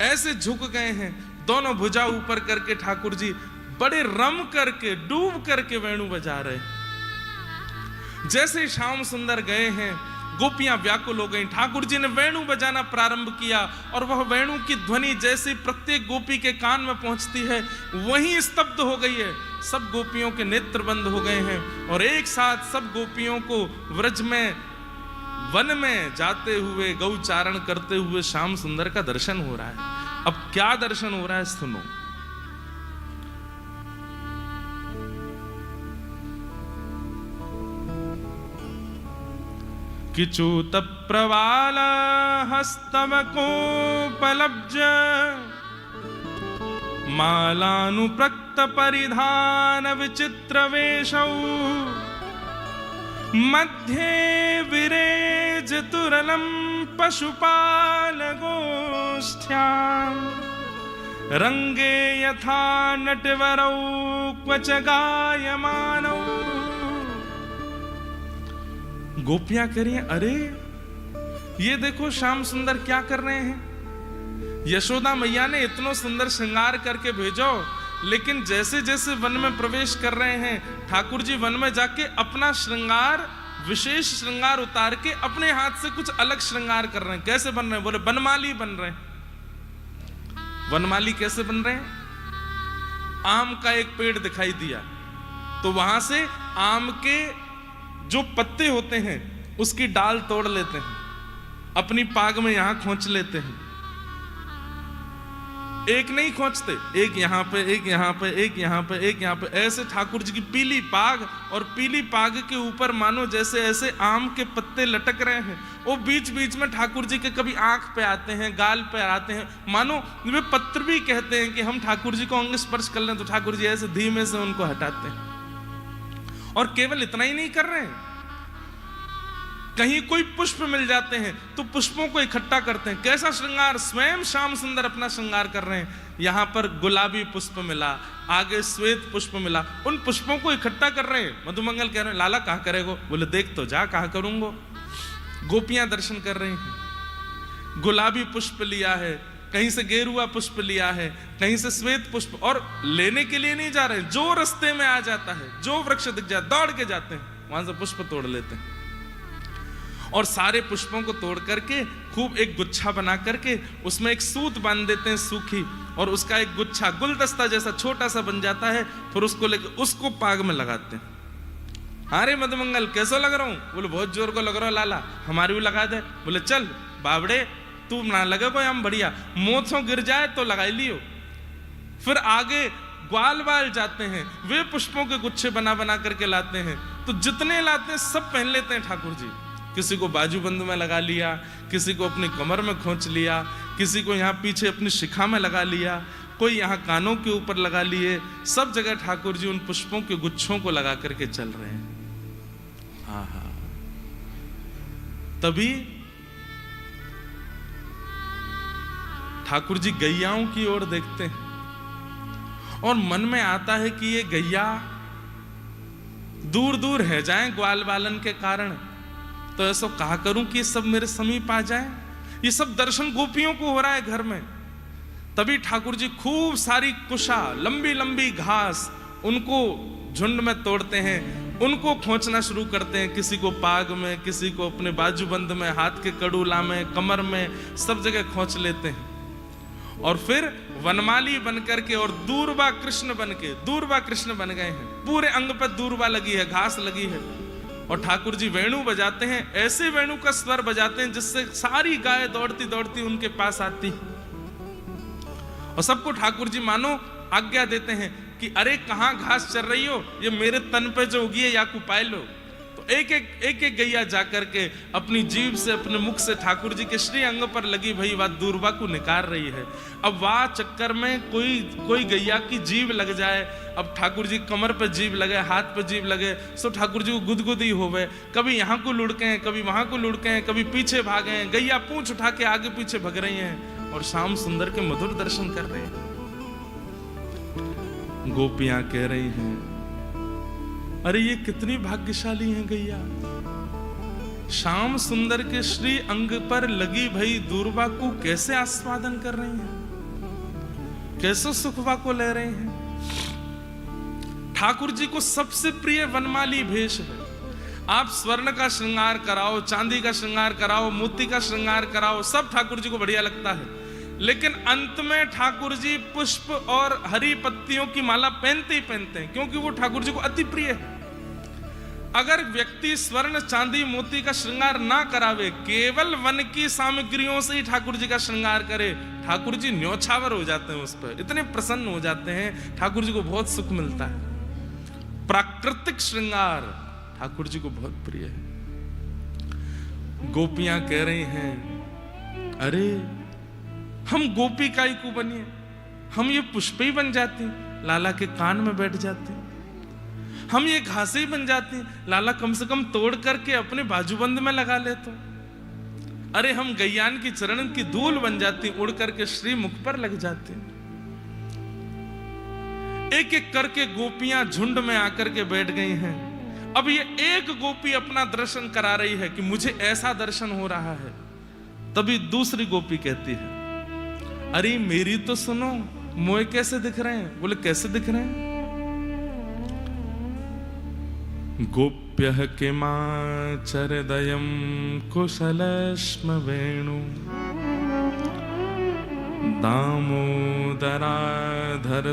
A: ऐसे झुक गए हैं, दोनों भुजा ऊपर करके ठाकुर जी बड़े रम करके डूब करके वेणु बजा रहे हैं। जैसे श्याम सुंदर गए हैं गोपियां व्याकुल हो गईं। ठाकुर जी ने वेणु बजाना प्रारंभ किया और वह वेणु की ध्वनि जैसे प्रत्येक गोपी के कान में पहुंचती है वहीं स्तब्ध हो गई है। सब गोपियों के नेत्र बंद हो गए हैं और एक साथ सब गोपियों को व्रज में वन में जाते हुए गौचारण करते हुए श्याम सुंदर का दर्शन हो रहा है। अब क्या दर्शन हो रहा है सुनो। किचूत प्रवाल हस्तव कोपलब्ज मालानुप्रक्त परिधान विचित्र वेशौ मध्ये विरेज तुरलम पशुपाल गोष्ठ्यां रंगे यथा नटवरौ क्वच गायमानौ। गोपियां कह रही हैं अरे ये देखो श्याम सुंदर क्या कर रहे हैं। यशोदा मैया ने इतना सुंदर श्रृंगार करके भेजो, लेकिन जैसे जैसे वन में प्रवेश कर रहे हैं ठाकुर जी वन में जाके अपना श्रृंगार विशेष श्रृंगार उतार के अपने हाथ से कुछ अलग श्रृंगार कर रहे हैं। कैसे बन रहे हैं? बोले वनमाली बन रहे हैं। वनमाली कैसे बन रहे हैं? आम का एक पेड़ दिखाई दिया तो वहां से आम के जो पत्ते होते हैं उसकी डाल तोड़ लेते हैं, अपनी पाग में यहां खोंच लेते हैं। एक नहीं खोंचते, एक यहां पे, एक यहां पे, एक यहां पे, एक यहां पे, ऐसे ठाकुर जी की पीली पाग, और पीली पाग के ऊपर मानो जैसे ऐसे आम के पत्ते लटक रहे हैं। वो बीच बीच में ठाकुर जी के कभी आंख पे आते हैं, गाल पे आते हैं, मानो वे पत्र भी कहते हैं कि हम ठाकुर जी को अंग स्पर्श कर लें, तो ठाकुर जी ऐसे धीमे से उनको हटाते हैं। और केवल इतना ही नहीं कर रहे हैं, कहीं कोई पुष्प मिल जाते हैं तो पुष्पों को इकट्ठा करते हैं। कैसा श्रृंगार, स्वयं श्याम सुंदर अपना श्रृंगार कर रहे हैं। यहां पर गुलाबी पुष्प मिला, आगे श्वेत पुष्प मिला, उन पुष्पों को इकट्ठा कर रहे हैं। मधुमंगल कह रहे हैं लाला कहां करेगो? बोले देख तो जा, कहां करूंगो। गोपियां दर्शन कर रही हैं, गुलाबी पुष्प लिया है, कहीं से गेरुआ पुष्प लिया है, कहीं से श्वेत पुष्प, और लेने के लिए नहीं जा रहे, जो रास्ते में आ जाता है, जो वृक्ष दिख जाए दौड़ के जाते हैं, वहां से पुष्प तोड़ लेते हैं। और सारे पुष्पों को तोड़ करके खूब एक गुच्छा बना करके उसमें एक सूत बांध देते हैं सूखी, और उसका एक गुच्छा गुलदस्ता जैसा छोटा सा बन जाता है। फिर उसको लेकर उसको पाग में लगाते हैं। अरे मधुमंगल कैसा लग रहा हूं? बोले बहुत जोर को लग रहा हो लाला, हमारी भी लगा दे। बोले चल बाबड़े, तू ना लगे कोई, हम बढ़िया मोथों गिर जाए तो लगाई लियो। फिर आगे ग्वाल बाल जाते हैं, वे पुष्पों के गुच्छे बना बना करके लाते हैं। तो जितने लाते हैं सब पहन लेते हैं ठाकुर जी। किसी को बाजूबंद में लगा लिया, किसी को अपनी कमर में खोंच लिया, किसी को यहाँ पीछे अपनी शिखा में लगा लिया, कोई यहाँ कानों के ऊपर लगा लिए। सब जगह ठाकुर जी उन पुष्पों के गुच्छों को लगा करके चल रहे हैं। आहा, तभी ठाकुर जी गैयाओं की ओर देखते हैं और मन में आता है कि ये गैया दूर दूर है जाएं ग्वाल बालन के कारण, तो ऐसा कहा करूं कि सब मेरे समीप आ जाए। ये सब दर्शन गोपियों को हो रहा है घर में। तभी ठाकुर जी खूब सारी कुशा, लंबी लंबी घास, उनको झुंड में तोड़ते हैं, उनको खोंचना शुरू करते हैं। किसी को पाग में, किसी को अपने बाजूबंद में, हाथ के कड़ूला में, कमर में, सब जगह खोंच लेते हैं। और फिर वनमाली बनकर के और दूरबा कृष्ण बन के, दूरबा कृष्ण बन गए हैं। पूरे अंग पर दूरबा लगी है, घास लगी है, और ठाकुर जी वेणु बजाते हैं। ऐसे वेणु का स्वर बजाते हैं जिससे सारी गाय दौड़ती दौड़ती उनके पास आती, और सबको ठाकुर जी मानो आज्ञा देते हैं कि अरे कहां घास चर रही हो, ये मेरे तन पे जो उगी है या को पाए लो। तो एक एक गैया जाकर के अपनी जीभ से, अपने मुख से ठाकुर जी के श्री अंग पर लगी भई वह दूरबा को निकाल रही है। अब वाह चक्कर में कोई गैया की जीभ लग जाए, अब ठाकुर जी कमर पे जीभ लगे, हाथ पे जीभ लगे, सो ठाकुर जी को गुदगुदी होवे। कभी यहाँ को लुढ़के हैं, कभी वहां को लुढ़के हैं, कभी पीछे भागे हैं। गैया पूंछ उठा के आगे पीछे भग रही हैं और श्याम सुंदर के मधुर दर्शन कर रहे हैं। गोपियां कह रही हैं अरे ये कितनी भाग्यशाली हैं गैया, श्याम सुंदर के श्री अंग पर लगी भई दूरबा को कैसे आस्वादन कर रही हैं, कैसे सुखवा को ले रहे हैं। ठाकुर जी को सबसे प्रिय वनमाली भेष है। आप स्वर्ण का श्रृंगार कराओ, चांदी का श्रृंगार कराओ, मोती का श्रृंगार कराओ, सब ठाकुर जी को बढ़िया लगता है। लेकिन अंत में ठाकुर जी पुष्प और हरी पत्तियों की माला पहनते ही पहनते हैं, क्योंकि वो ठाकुर जी को अति प्रिय है। अगर व्यक्ति स्वर्ण चांदी मोती का श्रृंगार ना करावे, केवल वन की सामग्रियों से ही ठाकुर जी का श्रृंगार करे, ठाकुर जी न्योछावर हो जाते हैं, उस पर इतने प्रसन्न हो जाते हैं, ठाकुर जी को बहुत सुख मिलता है। प्राकृतिक श्रृंगार ठाकुर जी को बहुत प्रिय है। गोपियां कह रही हैं अरे हम गोपी काई को बनिए, हम ये पुष्प ही बन जाती, लाला के कान में बैठ जाती, हम ये घासे ही बन जाती, लाला कम से कम तोड़ करके अपने बाजूबंद में लगा ले तो। अरे हम गैयान की चरण की धूल बन जाती, उड़ करके श्री मुख पर लग जाती। एक एक करके गोपियां झुंड में आकर के बैठ गई हैं। अब ये एक गोपी अपना दर्शन करा रही है कि मुझे ऐसा दर्शन हो रहा है। तभी दूसरी गोपी कहती है अरे मेरी तो सुनो, मोए कैसे दिख रहे हैं? बोले कैसे दिख रहे हैं? गोप्यः किमाचरदयं कुशलश्म वेणु दामोदराधर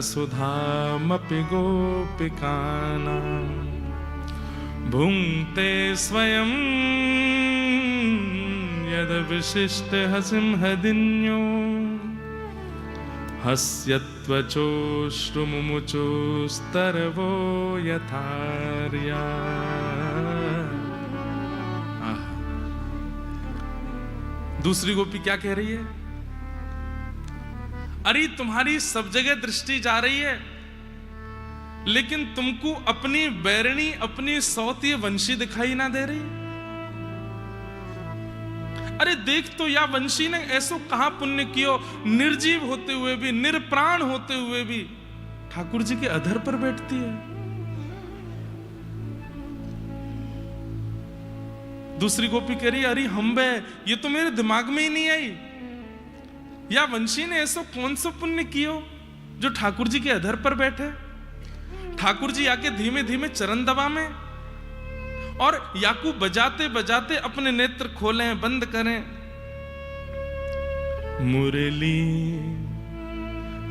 A: सुधामपि गोपिकानां भुङ्क्ते स्वयं यद विशिष्ट हसिंहदिन्यो हस्यत्वचोश्रुमुमुचोस्तरवो यथार्या। दूसरी गोपी क्या कह रही है? अरे तुम्हारी सब जगह दृष्टि जा रही है, लेकिन तुमको अपनी बैरणी, अपनी सौती वंशी दिखाई ना दे रही। अरे देख तो या वंशी ने ऐसो कहां पुण्य कियो, निर्जीव होते हुए भी, निरप्राण होते हुए भी ठाकुर जी के अधर पर बैठती है। दूसरी गोपी कह रही, अरे हम बे, ये तो मेरे दिमाग में ही नहीं आई। या वंशी ने ऐसो कौन सा पुण्य कियो जो ठाकुर जी के अधर पर बैठे। ठाकुर जी आके धीमे धीमे चरण दबा में और याकू बजाते बजाते अपने नेत्र खोलें, बंद करें। मुरली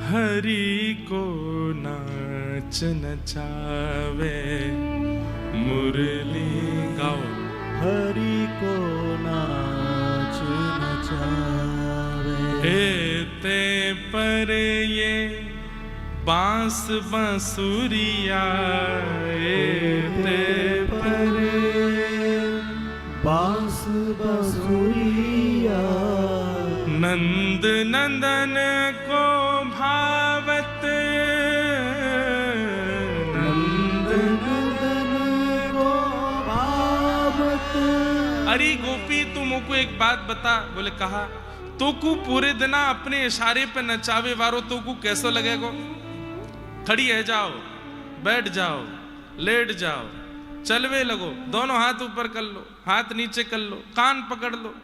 A: हरि को नाच नचावे, मुरली गाओ।
B: हरि को नाच नचावे,
A: एते पर ये बांस बांसुरिया, एते पर
B: बांस बांसुरिया।
A: नंद नंदन को भावत, नंद
B: नंदन को भावत।
A: अरे गोपी तू मुझको एक बात बता। बोले कहा, तो को पूरे दिना अपने इशारे पे नचावे वारो तो को कैसो लगेगो? खड़ी है जाओ, बैठ जाओ, लेट जाओ, चलवे लगो, दोनों हाथ ऊपर कर लो, हाथ नीचे कर लो, कान पकड़ लो।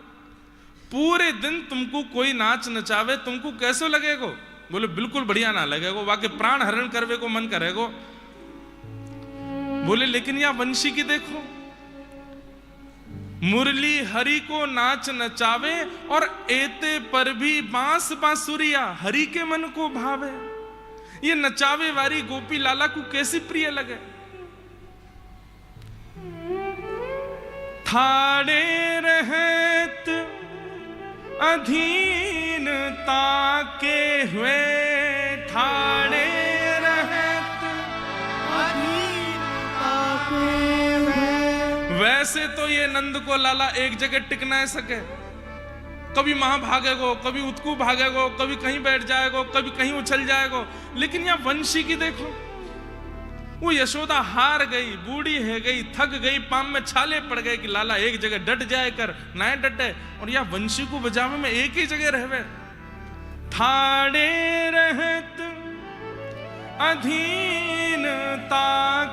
A: पूरे दिन तुमको कोई नाच नचावे, तुमको कैसो लगेगो? बोले बिल्कुल बढ़िया ना लगेगो, वाके प्राण हरण करवे को मन करेगो। बोले लेकिन या वंशी की देखो, मुरली हरि को नाच नचावे और एते पर भी बांस बांसुरिया हरि के मन को भावे। ये नचावे वाली गोपी लाला को कैसी प्रिय लगे। थाड़े रहत अधीनता के हुए, ठाणे रहत
B: अधीनता के हुए।
A: वैसे तो ये नंद को लाला एक जगह टिक ना सके, कभी वहां भागेगो, कभी उत्कू भागेगो, कभी कहीं बैठ जाएगो, कभी कहीं उछल जाएगो। लेकिन यह वंशी की देखो, वो यशोदा हार गई, बूढ़ी है गई, थक गई, पाम में छाले पड़ गए कि लाला एक जगह डट जाए कर, ना डटे। और यह वंशी को बजावे में एक ही जगह रहवे। थाड़े रहत अधीनता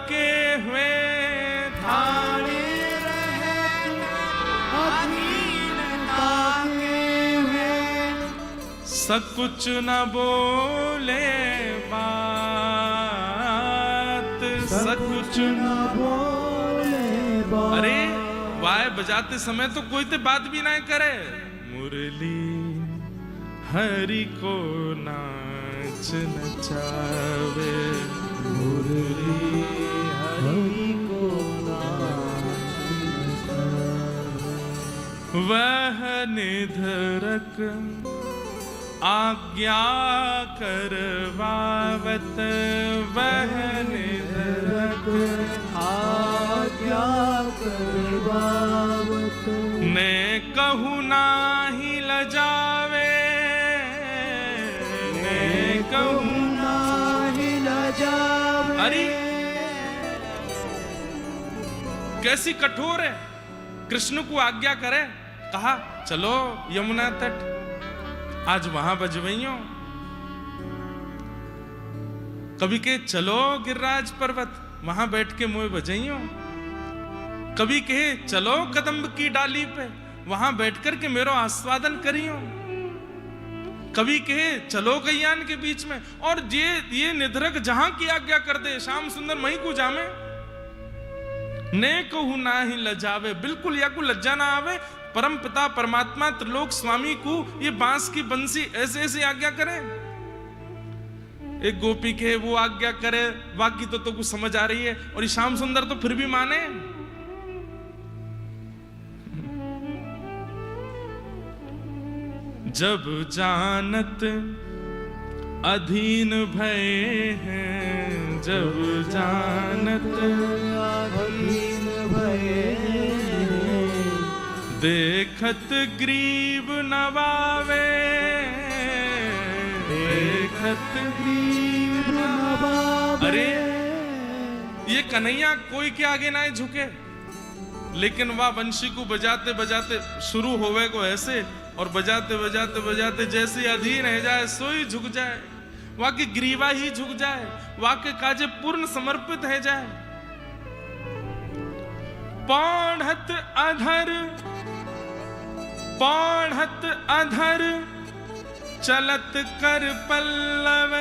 A: के हुए, थाड़े सकुच न बोले बात, सकुच न
B: बोले बात।
A: अरे वाय बजाते समय तो कोई तो बात भी ना करे। मुरली हरि को नाच नचावे,
B: मुरली हरि को नाच नचावे।
A: वह निधरक आज्ञा करवावत, वह निधरक
B: आज्ञा करवावत।
A: ने कहू नाही लजावे, ने कहू
B: नाही लजावे।
A: अरे कैसी कठोर है। कृष्ण को आज्ञा करे, कहा चलो यमुना तट, आज वहां बजवइयो। कभी के चलो गिरिराज पर्वत, वहां बैठ के मोए बजइयो। कभी कहे चलो कदम्ब की डाली पे, वहां बैठकर के मेरो आस्वादन करियो। कभी कहे चलो गैयान के बीच में। और ये निधरक जहां की आज्ञा कर दे, श्याम सुंदर मही को जामे। ने कहू ना ही लजावे, बिल्कुल या को लज्जा ना आवे। परम पिता परमात्मा त्रिलोक स्वामी को ये बांस की बंसी ऐसे ऐसे आज्ञा करे। एक गोपी के वो आज्ञा करे, बाकी तो कुछ समझ आ रही है, और ये श्याम सुंदर तो फिर भी माने। जब जानत अधीन भय हैं, जब जानत
B: अधीन भये
A: देखत ग्रीव नवावे, देखत
B: ग्रीव नवावे।
A: अरे ये कन्हैया कोई के आगे ना झुके, लेकिन वह वंशी को बजाते बजाते शुरू होवे को ऐसे और बजाते बजाते बजाते जैसे अधीन है जाए सोई झुक जाए, वह की ग्रीवा ही झुक जाए, वह के काजे पूर्ण समर्पित है जाए। पौढ़त अधर पौढ़त अधर चलत कर पल्लव,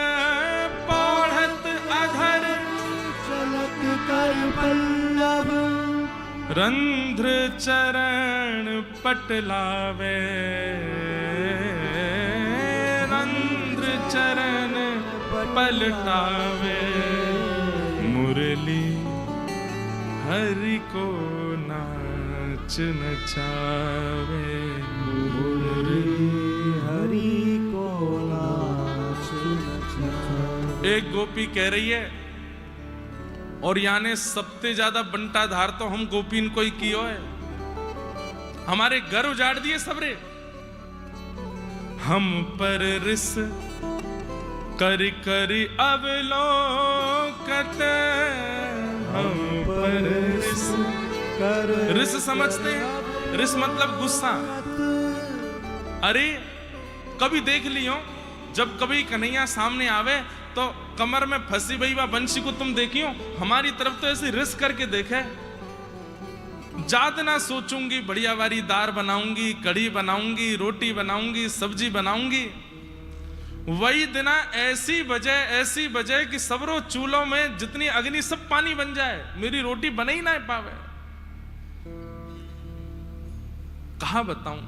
A: पौढ़त अधर
B: चलत कर पल्लव
A: रंध्र चरण पटलावे, रंध्र चरण पलटावे। मुरली हरि को नाच नचावे, मुरली
B: हरि को नाच नचावे।
A: एक गोपी कह रही है, और याने सबसे ज्यादा बंटाधार तो हम गोपीन को ही कियो है, हमारे घर उजाड़ दिए सबरे। हम पर रिस कर कर अवलोकत, हम पर रिस
B: कर
A: रिस समझते हैं, रिस मतलब गुस्सा। अरे कभी देख लियो, जब कभी कन्हैया सामने आवे तो कमर में फंसी भई वा बंशी को तुम देखियो, हमारी तरफ तो ऐसी रिस करके देखे। ज्यादा ना सोचूंगी, बढ़िया वारी दार बनाऊंगी, कढ़ी बनाऊंगी, रोटी बनाऊंगी, सब्जी बनाऊंगी। वही दिना ऐसी बजे कि सबरो चूल्हों में जितनी अग्नि सब पानी बन जाए, मेरी रोटी बने ही ना पावे। कहा बताऊं,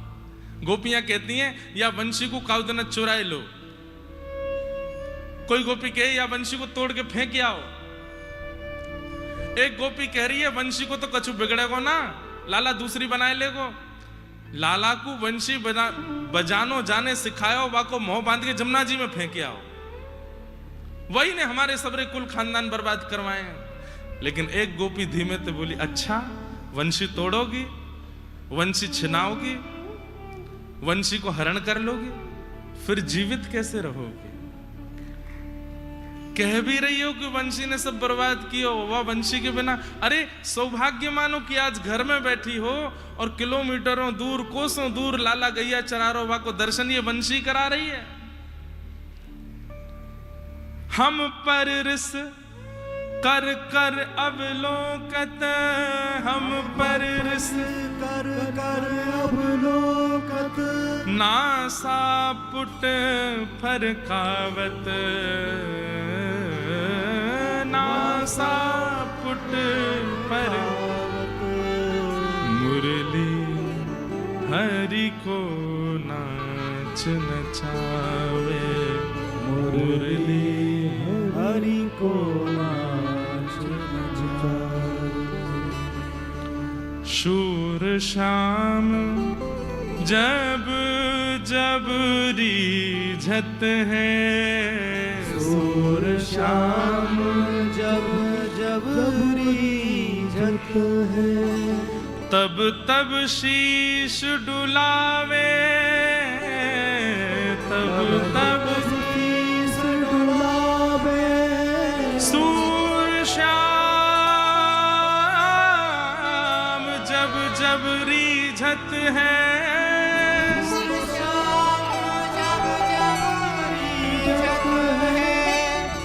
A: गोपियां कहती हैं या वंशी को काउदना चुराए लो, कोई गोपी कहे या वंशी को तोड़ के फेंक आओ। एक गोपी कह रही है वंशी को तो कछु बिगड़ेगो ना, लाला दूसरी बनाए लेगो। लाला को वंशी बजानो जाने सिखायो, वाको मोह बांध के जमुना जी में फेंक आओ। वही ने हमारे सबरे कुल खानदान बर्बाद करवाए हैं। लेकिन एक गोपी धीमे से बोली, अच्छा वंशी तोड़ोगी, वंशी छिनाओगी, वंशी को हरण कर लोगी, फिर जीवित कैसे रहोगी? कह भी रही हो कि वंशी ने सब बर्बाद किया, वह वंशी के बिना। अरे सौभाग्य मानो कि आज घर में बैठी हो और किलोमीटरों दूर, कोसों दूर लाला गैया चरा रहो, वह को दर्शन ये वंशी करा रही है। हम पर रिस कर कर अवलोकत, हम पर रिस
B: कर कर अवलोकत।
A: नासा पुट फरकावत, नासा पुट फरकावत। मुरली हरि को नाच नचावे, मुरली
B: हरि को नाच नचावे।
A: शूर शाम जब जब रीझत है,
B: शूर शाम जब जब रीझत है,
A: तब तब शीश डुलावे, तब तब
B: शीश डुलावे।
A: सूर श्याम जब जब रीझत है,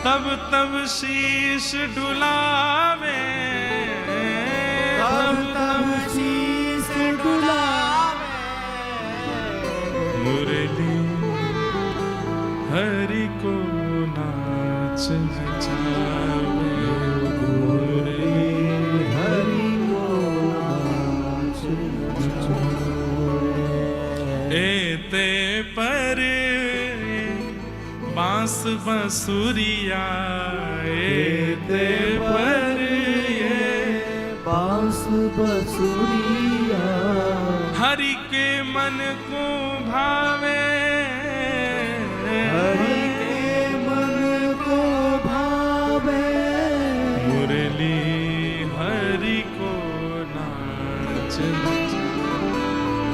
A: तब तब शीश डुलावे,
B: तब तब शीश डुलावे।
A: मुरली हरि को नाच नचावे, मुरली
B: हरि को नाच नचावे।
A: एते पर बांस बंसुरिया, एते पर
B: बांस बंसुरिया।
A: हरि के मन को भावे,
B: हरि के मन को भावे,
A: मुरली हरि को नाच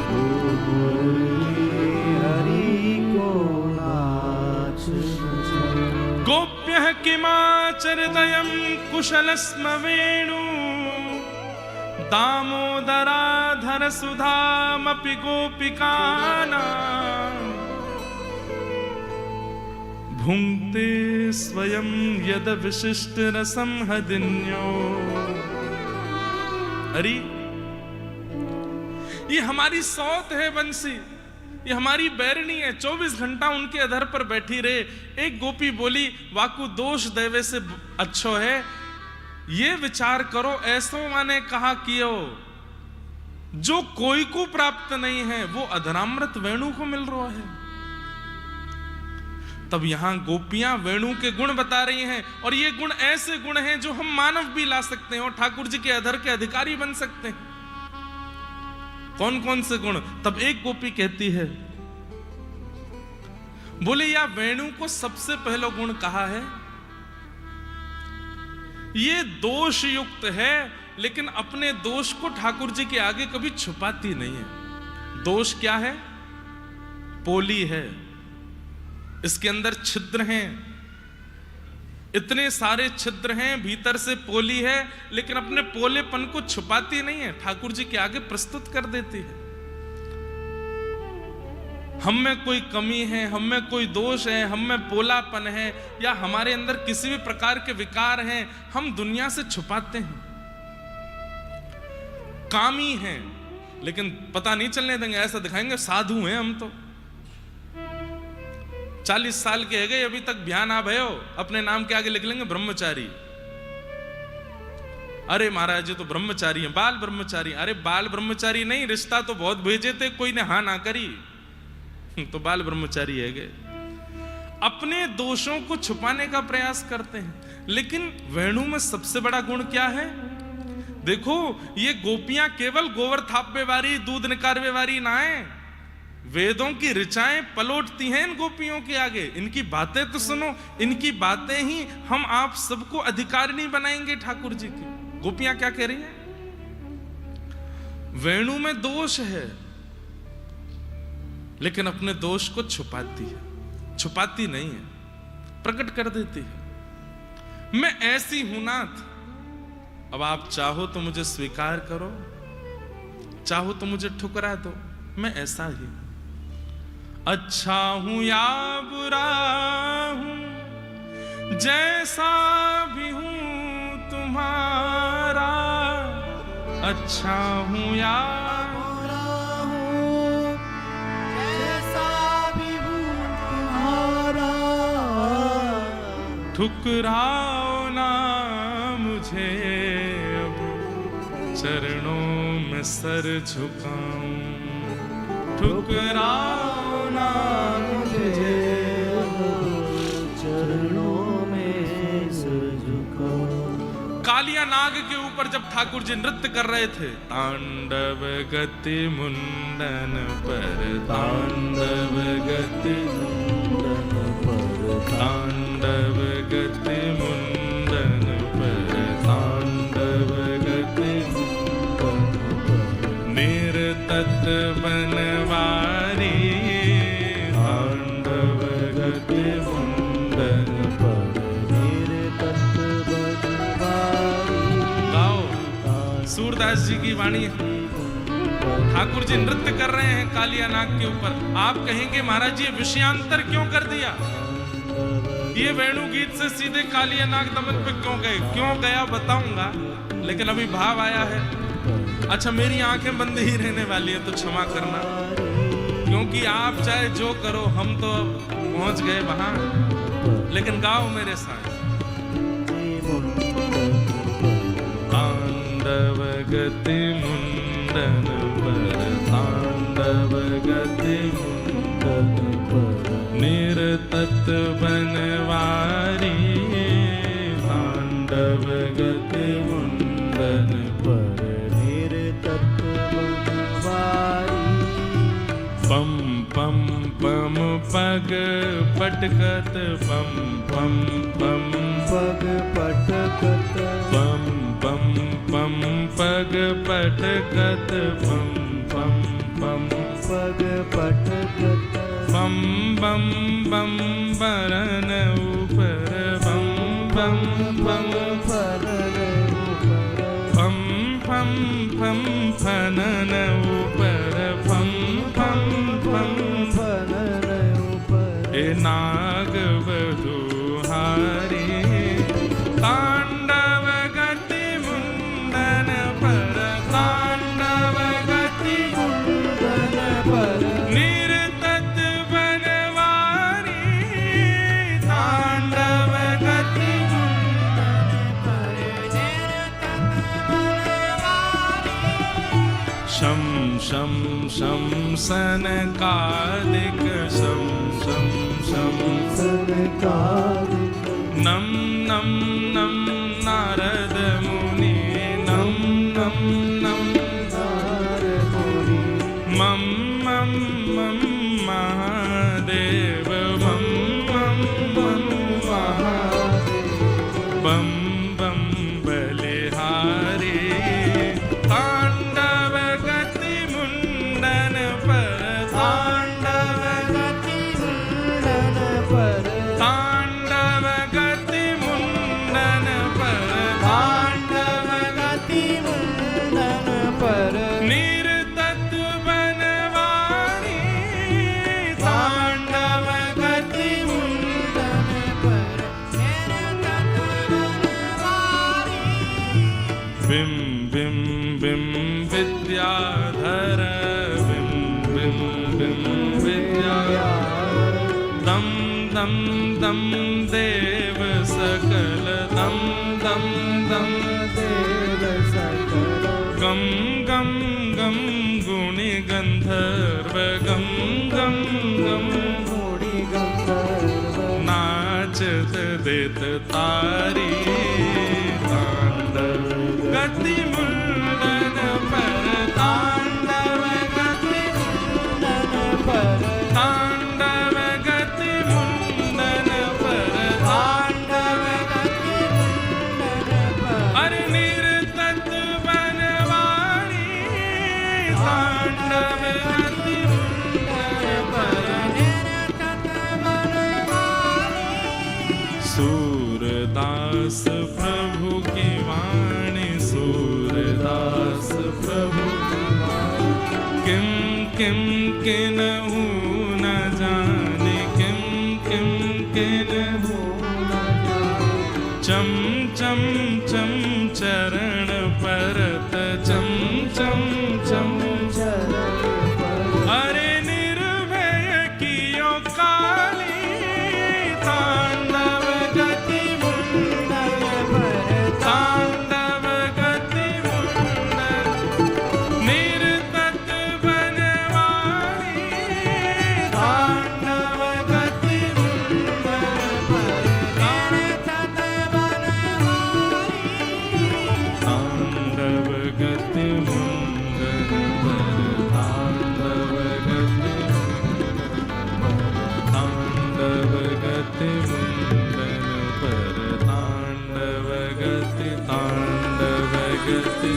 B: मुरली हरि को नाच नचाए।
A: गोप्यः किमाचरदयं कुशलस्म वेणु दामोदराधर सुधामपि गोपिकानां भुङ्क्ते स्वयं यद विशिष्ट रसं हदिन्यो। अरे ये हमारी सौत है बंसी, ये हमारी बैरनी है, 24 घंटा उनके अधर पर बैठी रहे। एक गोपी बोली वाकु दोष दैवे से अच्छो है, ये विचार करो ऐसो माने कहा कियो जो कोई को प्राप्त नहीं है वो अधरामृत वेणु को मिल रहा है। तब यहां गोपियां वेणु के गुण बता रही हैं, और ये गुण ऐसे गुण हैं जो हम मानव भी ला सकते हैं और ठाकुर जी के अधर के अधिकारी बन सकते हैं। कौन कौन से गुण? तब एक गोपी कहती है, बोले या वेणु को सबसे पहला गुण कहा है, ये दोष युक्त है लेकिन अपने दोष को ठाकुर जी के आगे कभी छुपाती नहीं है। दोष क्या है? पोली है, इसके अंदर छिद्र हैं, इतने सारे छिद्र हैं, भीतर से पोली है, लेकिन अपने पोलेपन को छुपाती नहीं है, ठाकुर जी के आगे प्रस्तुत कर देती है। हम में कोई कमी है, हम में कोई दोष है, हम में पोलापन है, या हमारे अंदर किसी भी प्रकार के विकार हैं, हम दुनिया से छुपाते हैं। कामी हैं लेकिन पता नहीं चलने देंगे, ऐसा दिखाएंगे साधु हैं हम तो। 40 साल के है गए अभी तक ब्याह ना भयो, अपने नाम के आगे लिख लेंगे ब्रह्मचारी। अरे महाराज जी तो ब्रह्मचारी हैं, बाल ब्रह्मचारी। अरे बाल ब्रह्मचारी नहीं, रिश्ता तो बहुत भेजे थे, कोई ने हाँ ना करी तो बाल ब्रह्मचारी है गए। अपने दोषों को छुपाने का प्रयास करते हैं। लेकिन वेणु में सबसे बड़ा गुण क्या है? देखो ये गोपियां केवल गोवर थापे वारी, दूध निकारवे वारी ना है, वेदों की ऋचाएं पलोटती हैं इन गोपियों के आगे। इनकी बातें तो सुनो, इनकी बातें ही हम आप सबको अधिकारिणी बनाएंगे ठाकुर जी की। गोपियां क्या कह रही हैं? वेणु में दोष है लेकिन अपने दोष को छुपाती है, छुपाती नहीं है, प्रकट कर देती है। मैं ऐसी हूं नाथ, अब आप चाहो तो मुझे स्वीकार करो, चाहो तो मुझे ठुकरा दो, मैं ऐसा ही अच्छा हूं या बुरा हूं, जैसा भी हूं तुम्हारा, अच्छा हूं या ठुकराओ ना मुझे, अब चरणों में सर झुकाऊं, ठुकराओ ना मुझे,
B: चरणों में सर झुकाऊं।
A: कालिया नाग के ऊपर जब ठाकुर जी नृत्य कर रहे थे, तांडव गति मुंडन पर, तांडव गति मुंडन पर, तांडव गति मुंडन पर, तांडव गति मुंडन पर, निर्तत बनवारी, तांडव गति मुंडन पर, निर्तत बनवारी। गाओ, सूरदास जी की वाणी है। ठाकुर जी नृत्य कर रहे हैं कालिया नाग के ऊपर। आप कहेंगे महाराज जी विषयांतर क्यों कर दिया? ये वेणु गीत से सीधे कालिया नाग दमन पे क्यों गए? क्यों गया बताऊंगा, लेकिन अभी भाव आया है। अच्छा मेरी आंखें बंद ही रहने वाली है तो क्षमा करना, क्योंकि आप चाहे जो करो हम तो पहुंच गए वहां। लेकिन गाओ मेरे साथ, तांडव गति मुंडन पर, तांडव गति मुंडन पर, निर्तत बनवारी, तांडव गति मुंडन पर, निर्तत बनवारी। पम पम पम पम पग पटकत पम पम पम
B: पग पटकत
A: पम पम पम पग पटकत पम पम पम
B: पग पटकत
A: बम बम बम बरन ऊपर बम बम बम
B: फरन ऊपर
A: फम फम फम फनन ऊपर फम फम फम
B: फरन ऊपर
A: ए नाग वधूहारी तांडव गति मुंडन पर तांडव गति
B: मुंडन पर
A: निरतत बनवारी तांडव गति शम शम शम सनकादिक शम शम शम
B: सनकादिक
A: नम नम नम नारद मुनि नम नम नम
B: नारद मुनि
A: मम मम मम महादेव मम मम मम
B: महादेव
A: बम बम बलिहारी तांडव गति मुंडन पर तांडव
B: गति मुंडन पर
A: तांडव गति मुंडन पर
B: तांडव गति मुंडन पर
A: निरतत बनवारी तांडव
B: गति मुंडन पर
A: बिम बिम बिम विद्याधर बिम बिम बिम विद्याधर दम दम दम देव सकल दम दम दम
B: देव सकल
A: गम गम गम गुणि गंधर्व गम गम गम
B: मुनि गंधर्व
A: नाचत देत तारी तांडव गति मुंडन पर तांडव गति
B: मुंडन पर
A: तांडव गति मुंडन पर
B: तांडव गति मुंडन पर
A: अरे निरतत बनवारी तांडव गति मुंडन पर सूरदास प्रभु की वाणी सूरदास प्रभु की वाणी किम किम किन्हु न जाने किम किम किन्हु चम चम चम चरण परत चम चम चम
B: चरण पर
A: अरे निर्भय कियो काली तांडव गति
B: मुंडन पर
A: तांडव गति मुंडन निरतत बनवारी
B: तांडव गति मुंडन पर निरतत बनवारी
A: तांडव गति मुंडन पर तांडव गति तांडव गति मुंडन पर तांडव गति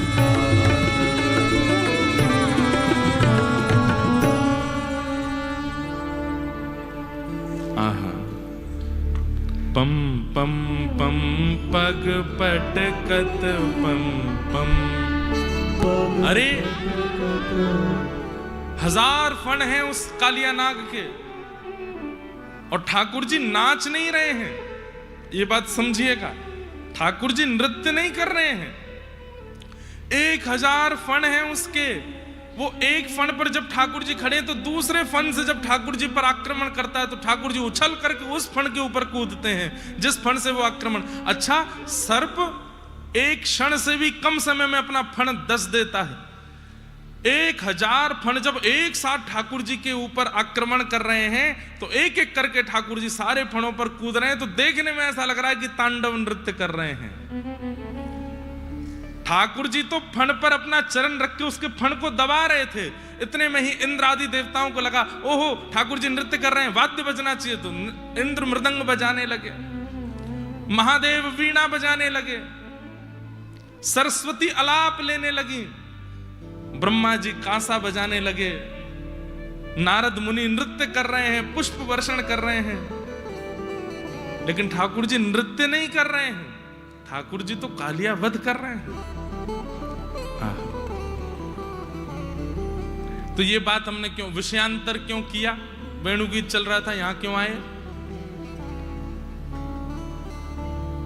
A: आहा पम पम पम पग पटकत पम पम अरे हजार फण हैं उस कालिया नाग के और ठाकुर जी नाच नहीं रहे हैं, ये बात समझिएगा। ठाकुर जी नृत्य नहीं कर रहे हैं। 1000 फण हैं उसके, वो एक फण पर जब ठाकुर जी खड़े तो दूसरे फण से जब ठाकुर जी पर आक्रमण करता है तो ठाकुर जी उछल करके उस फण के ऊपर कूदते हैं जिस फण से वो आक्रमण। अच्छा, सर्प एक क्षण से भी कम समय में अपना फण दस देता है। 1000 फण जब एक साथ ठाकुर जी के ऊपर आक्रमण कर रहे हैं तो एक एक करके ठाकुर जी सारे फणों पर कूद रहे हैं, तो देखने में ऐसा लग रहा है कि तांडव नृत्य कर रहे हैं। ठाकुर जी तो फण पर अपना चरण रख के उसके फण को दबा रहे थे, इतने में ही इंद्र आदि देवताओं को लगा, ओहो ठाकुर जी नृत्य कर रहे हैं, वाद्य बजना चाहिए। तो इंद्र मृदंग बजाने लगे, महादेव वीणा बजाने लगे, सरस्वती अलाप लेने लगी, ब्रह्मा जी कांसा बजाने लगे, नारद मुनि नृत्य कर रहे हैं, पुष्प वर्षण कर रहे हैं। लेकिन ठाकुर जी नृत्य नहीं कर रहे हैं, ठाकुर जी तो कालिया वध कर रहे हैं। तो ये बात हमने क्यों विषयांतर क्यों किया? वेणु गीत चल रहा था, यहां क्यों आए?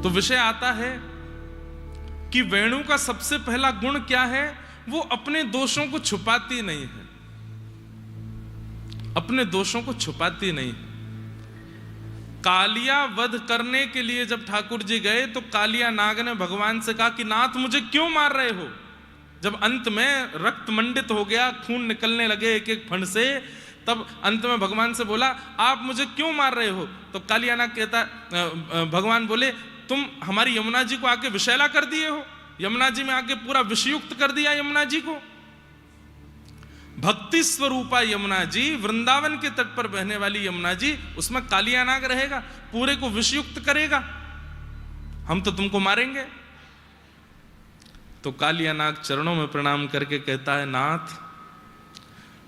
A: तो विषय आता है कि वेणु का सबसे पहला गुण क्या है? वो अपने दोषों को छुपाती नहीं है, अपने दोषों को छुपाती नहीं। कालिया वध करने के लिए जब ठाकुर जी गए तो कालिया नाग ने भगवान से कहा कि नाथ मुझे क्यों मार रहे हो? जब अंत में रक्त मंडित हो गया, खून निकलने लगे एक एक फण से, तब अंत में भगवान से बोला आप मुझे क्यों मार रहे हो? तो कालिया नाग कहता, भगवान बोले तुम हमारी यमुना जी को आके विषैला कर दिए हो, यमुना जी में आके पूरा विषयुक्त कर दिया यमुना जी को। भक्ति स्वरूपा यमुना जी, वृंदावन के तट पर बहने वाली यमुना जी, उसमें कालिया नाग रहेगा, पूरे को विषयुक्त करेगा, हम तो तुमको मारेंगे। तो कालिया नाग चरणों में प्रणाम करके कहता है नाथ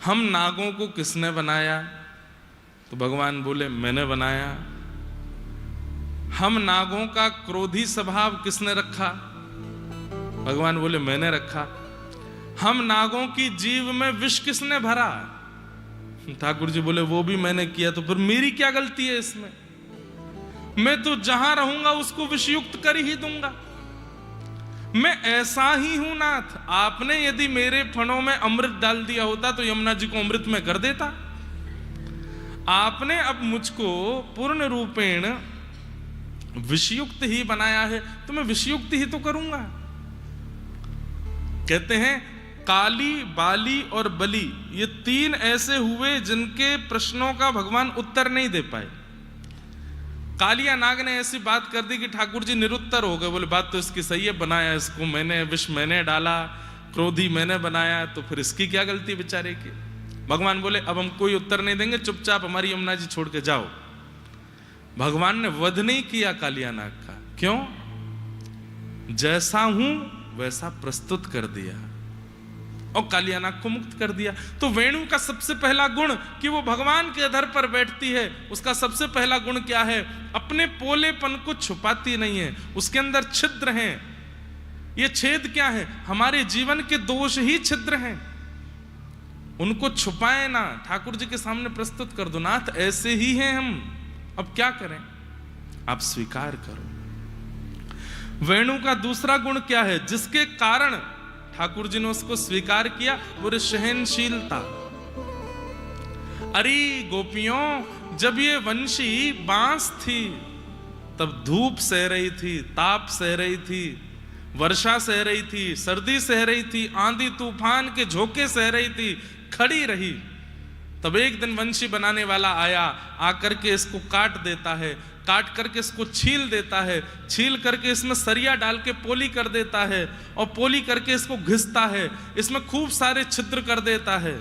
A: हम नागों को किसने बनाया? तो भगवान बोले मैंने बनाया। हम नागों का क्रोधी स्वभाव किसने रखा? भगवान बोले मैंने रखा। हम नागों की जीव में विष किसने भरा? ठाकुर जी बोले वो भी मैंने किया। तो फिर मेरी क्या गलती है इसमें? मैं तो जहां रहूंगा उसको विषयुक्त कर ही दूंगा, मैं ऐसा ही हूं नाथ। आपने यदि मेरे फणों में अमृत डाल दिया होता तो यमुना जी को अमृत में कर देता। आपने अब मुझको पूर्ण रूपेण विषयुक्त ही बनाया है, तो मैं विषयुक्त ही तो करूंगा। कहते हैं काली, बाली और बली, ये तीन ऐसे हुए जिनके प्रश्नों का भगवान उत्तर नहीं दे पाए। कालिया नाग ने ऐसी बात कर दी कि ठाकुर जी निरुत्तर हो गए। बोले बात तो इसकी सही है, बनाया इसको मैंने, विष मैंने डाला, क्रोधी मैंने बनाया, तो फिर इसकी क्या गलती बेचारे की? भगवान बोले अब हम कोई उत्तर नहीं देंगे, चुपचाप हमारी यमुना जी छोड़ के जाओ। भगवान ने वध नहीं किया कालिया नाग का। क्यों? जैसा हूं वैसा प्रस्तुत कर दिया और कालिया नाग को मुक्त कर दिया। तो वेणु का सबसे पहला गुण कि वो भगवान के अधर पर बैठती है, उसका सबसे पहला गुण क्या है? अपने पोलेपन को छुपाती नहीं है, उसके अंदर छिद्र हैं। ये छेद क्या है? हमारे जीवन के दोष ही छिद्र हैं, उनको छुपाए ना, ठाकुर जी के सामने प्रस्तुत कर दो। नाथ ऐसे ही हैं हम, अब क्या करें? आप स्वीकार करो। वेणु का दूसरा गुण क्या है जिसके कारण ठाकुर जी ने उसको स्वीकार किया? वो सहनशीलता। अरे गोपियों, जब ये वंशी बांस थी तब धूप सह रही थी, ताप सह रही थी, वर्षा सह रही थी, सर्दी सह रही थी, आंधी तूफान के झोंके सह रही थी, खड़ी रही। तब एक दिन वंशी बनाने वाला आया, आकर के इसको काट देता है, काट करके इसको छील देता है, छील करके इसमें सरिया डाल के पोली कर देता है और पोली करके इसको घिसता है, इसमें खूब सारे छिद्र कर देता है।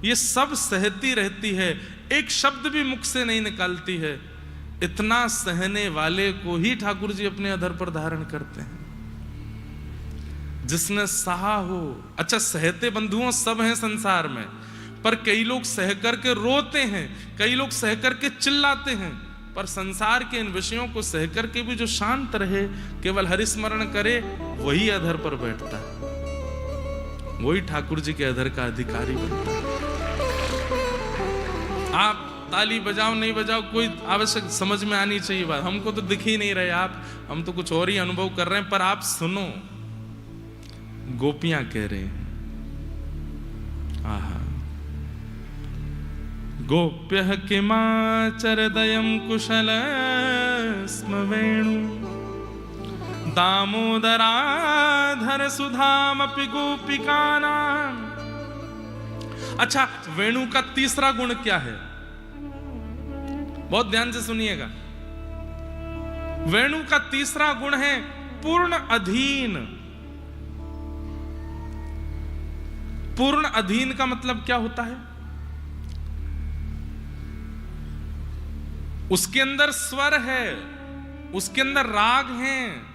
A: ये सब सहती रहती है, एक शब्द भी मुख से नहीं निकालती है। इतना सहने वाले को ही ठाकुर जी अपने अधर पर धारण करते हैं, जिसने सहा हो। अच्छा, सहते बंधुओं सब हैं संसार में, पर कई लोग सह करके रोते हैं, कई लोग सह करके चिल्लाते हैं, पर संसार के इन विषयों को सह करके भी जो शांत रहे, केवल हरिस्मरण करे, वही अधर पर बैठता है, वही ठाकुर जी के अधर का अधिकारी बनता है। आप ताली बजाओ नहीं बजाओ, कोई आवश्यक समझ में आनी चाहिए बात। हमको तो दिख ही नहीं रहे आप, हम तो कुछ और ही अनुभव कर रहे हैं, पर आप सुनो, गोपियां कह रहे हैं। आहा, गोप्यः किमाचरदयं कुशल स्म वेणु दामोदराधर सुधामपि गोपिकानां। अच्छा, वेणु का तीसरा गुण क्या है? बहुत ध्यान से सुनिएगा। वेणु का तीसरा गुण है पूर्ण अधीन। पूर्ण अधीन का मतलब क्या होता है? उसके अंदर स्वर है, उसके अंदर राग हैं,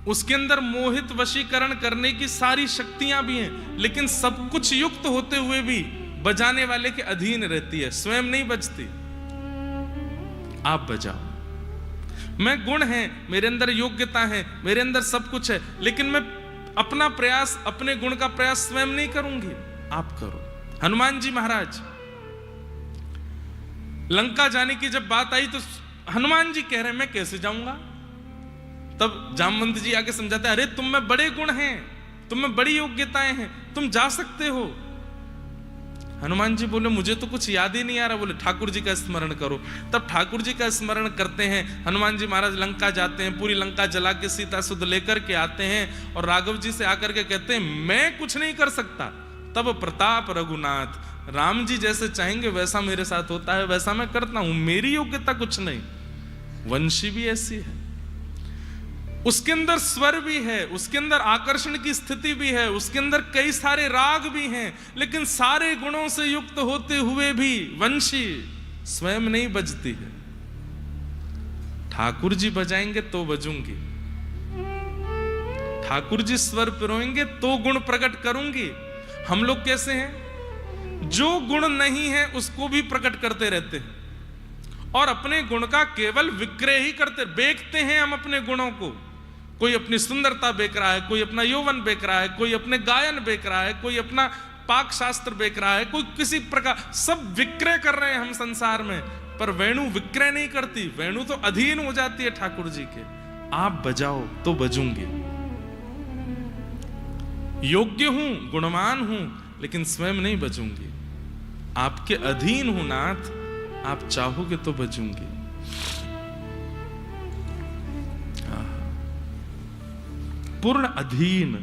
A: उसके अंदर मोहित वशीकरण करने की सारी शक्तियां भी हैं, लेकिन सब कुछ युक्त होते हुए भी बजाने वाले के अधीन रहती है, स्वयं नहीं बजती। आप बजाओ। मैं गुण है, मेरे अंदर योग्यता है, मेरे अंदर सब कुछ है, लेकिन मैं अपना प्रयास, अपने गुण का प्रयास स्वयं नहीं करूंगी, आप करो। हनुमान जी महाराज, लंका जाने की जब बात आई तो हनुमान जी कह रहे हैं मैं कैसे जाऊंगा? तब जामवंत जी आके समझाते हैं, अरे तुम में बड़े गुण हैं, तुम में बड़ी योग्यताएं हैं, तुम जा सकते हो। हनुमान जी बोले मुझे तो कुछ याद ही नहीं आ रहा। बोले ठाकुर जी का स्मरण करो। तब ठाकुर जी का स्मरण करते हैं। हनुमान जी महाराज लंका जाते हैं, पूरी लंका जला के सीता सुध लेकर के आते हैं और राघव जी से आकर के कहते हैं मैं कुछ नहीं कर सकता, तब प्रताप रघुनाथ, राम जी जैसे चाहेंगे वैसा मेरे साथ होता है, वैसा मैं करता हूं, मेरी योग्यता कुछ नहीं। वंशी भी ऐसी है, उसके अंदर स्वर भी है, उसके अंदर आकर्षण की स्थिति भी है, उसके अंदर कई सारे राग भी हैं, लेकिन सारे गुणों से युक्त होते हुए भी वंशी स्वयं नहीं बजती है। ठाकुर जी बजाएंगे तो बजूंगी, ठाकुर जी स्वर पिरोएंगे तो गुण प्रकट करूंगी। हम लोग कैसे हैं, जो गुण नहीं है उसको भी प्रकट करते रहते हैं और अपने गुण का केवल विक्रय ही करते, बेचते हैं हम अपने गुणों को। कोई अपनी सुंदरता बेच रहा है, कोई अपना यौवन बेच रहा है, कोई अपने गायन बेच रहा है, कोई अपना पाक शास्त्र बेच रहा है, कोई किसी प्रकार, सब विक्रय कर रहे हैं हम संसार में। पर वेणु विक्रय नहीं करती, वेणु तो अधीन हो जाती है ठाकुर जी के। आप बजाओ तो बजूंगी, योग्य हूं, गुणवान हूं, लेकिन स्वयं नहीं बजूंगी, आपके अधीन हूं नाथ, आप चाहोगे तो बजूंगी। पूर्ण अधीन।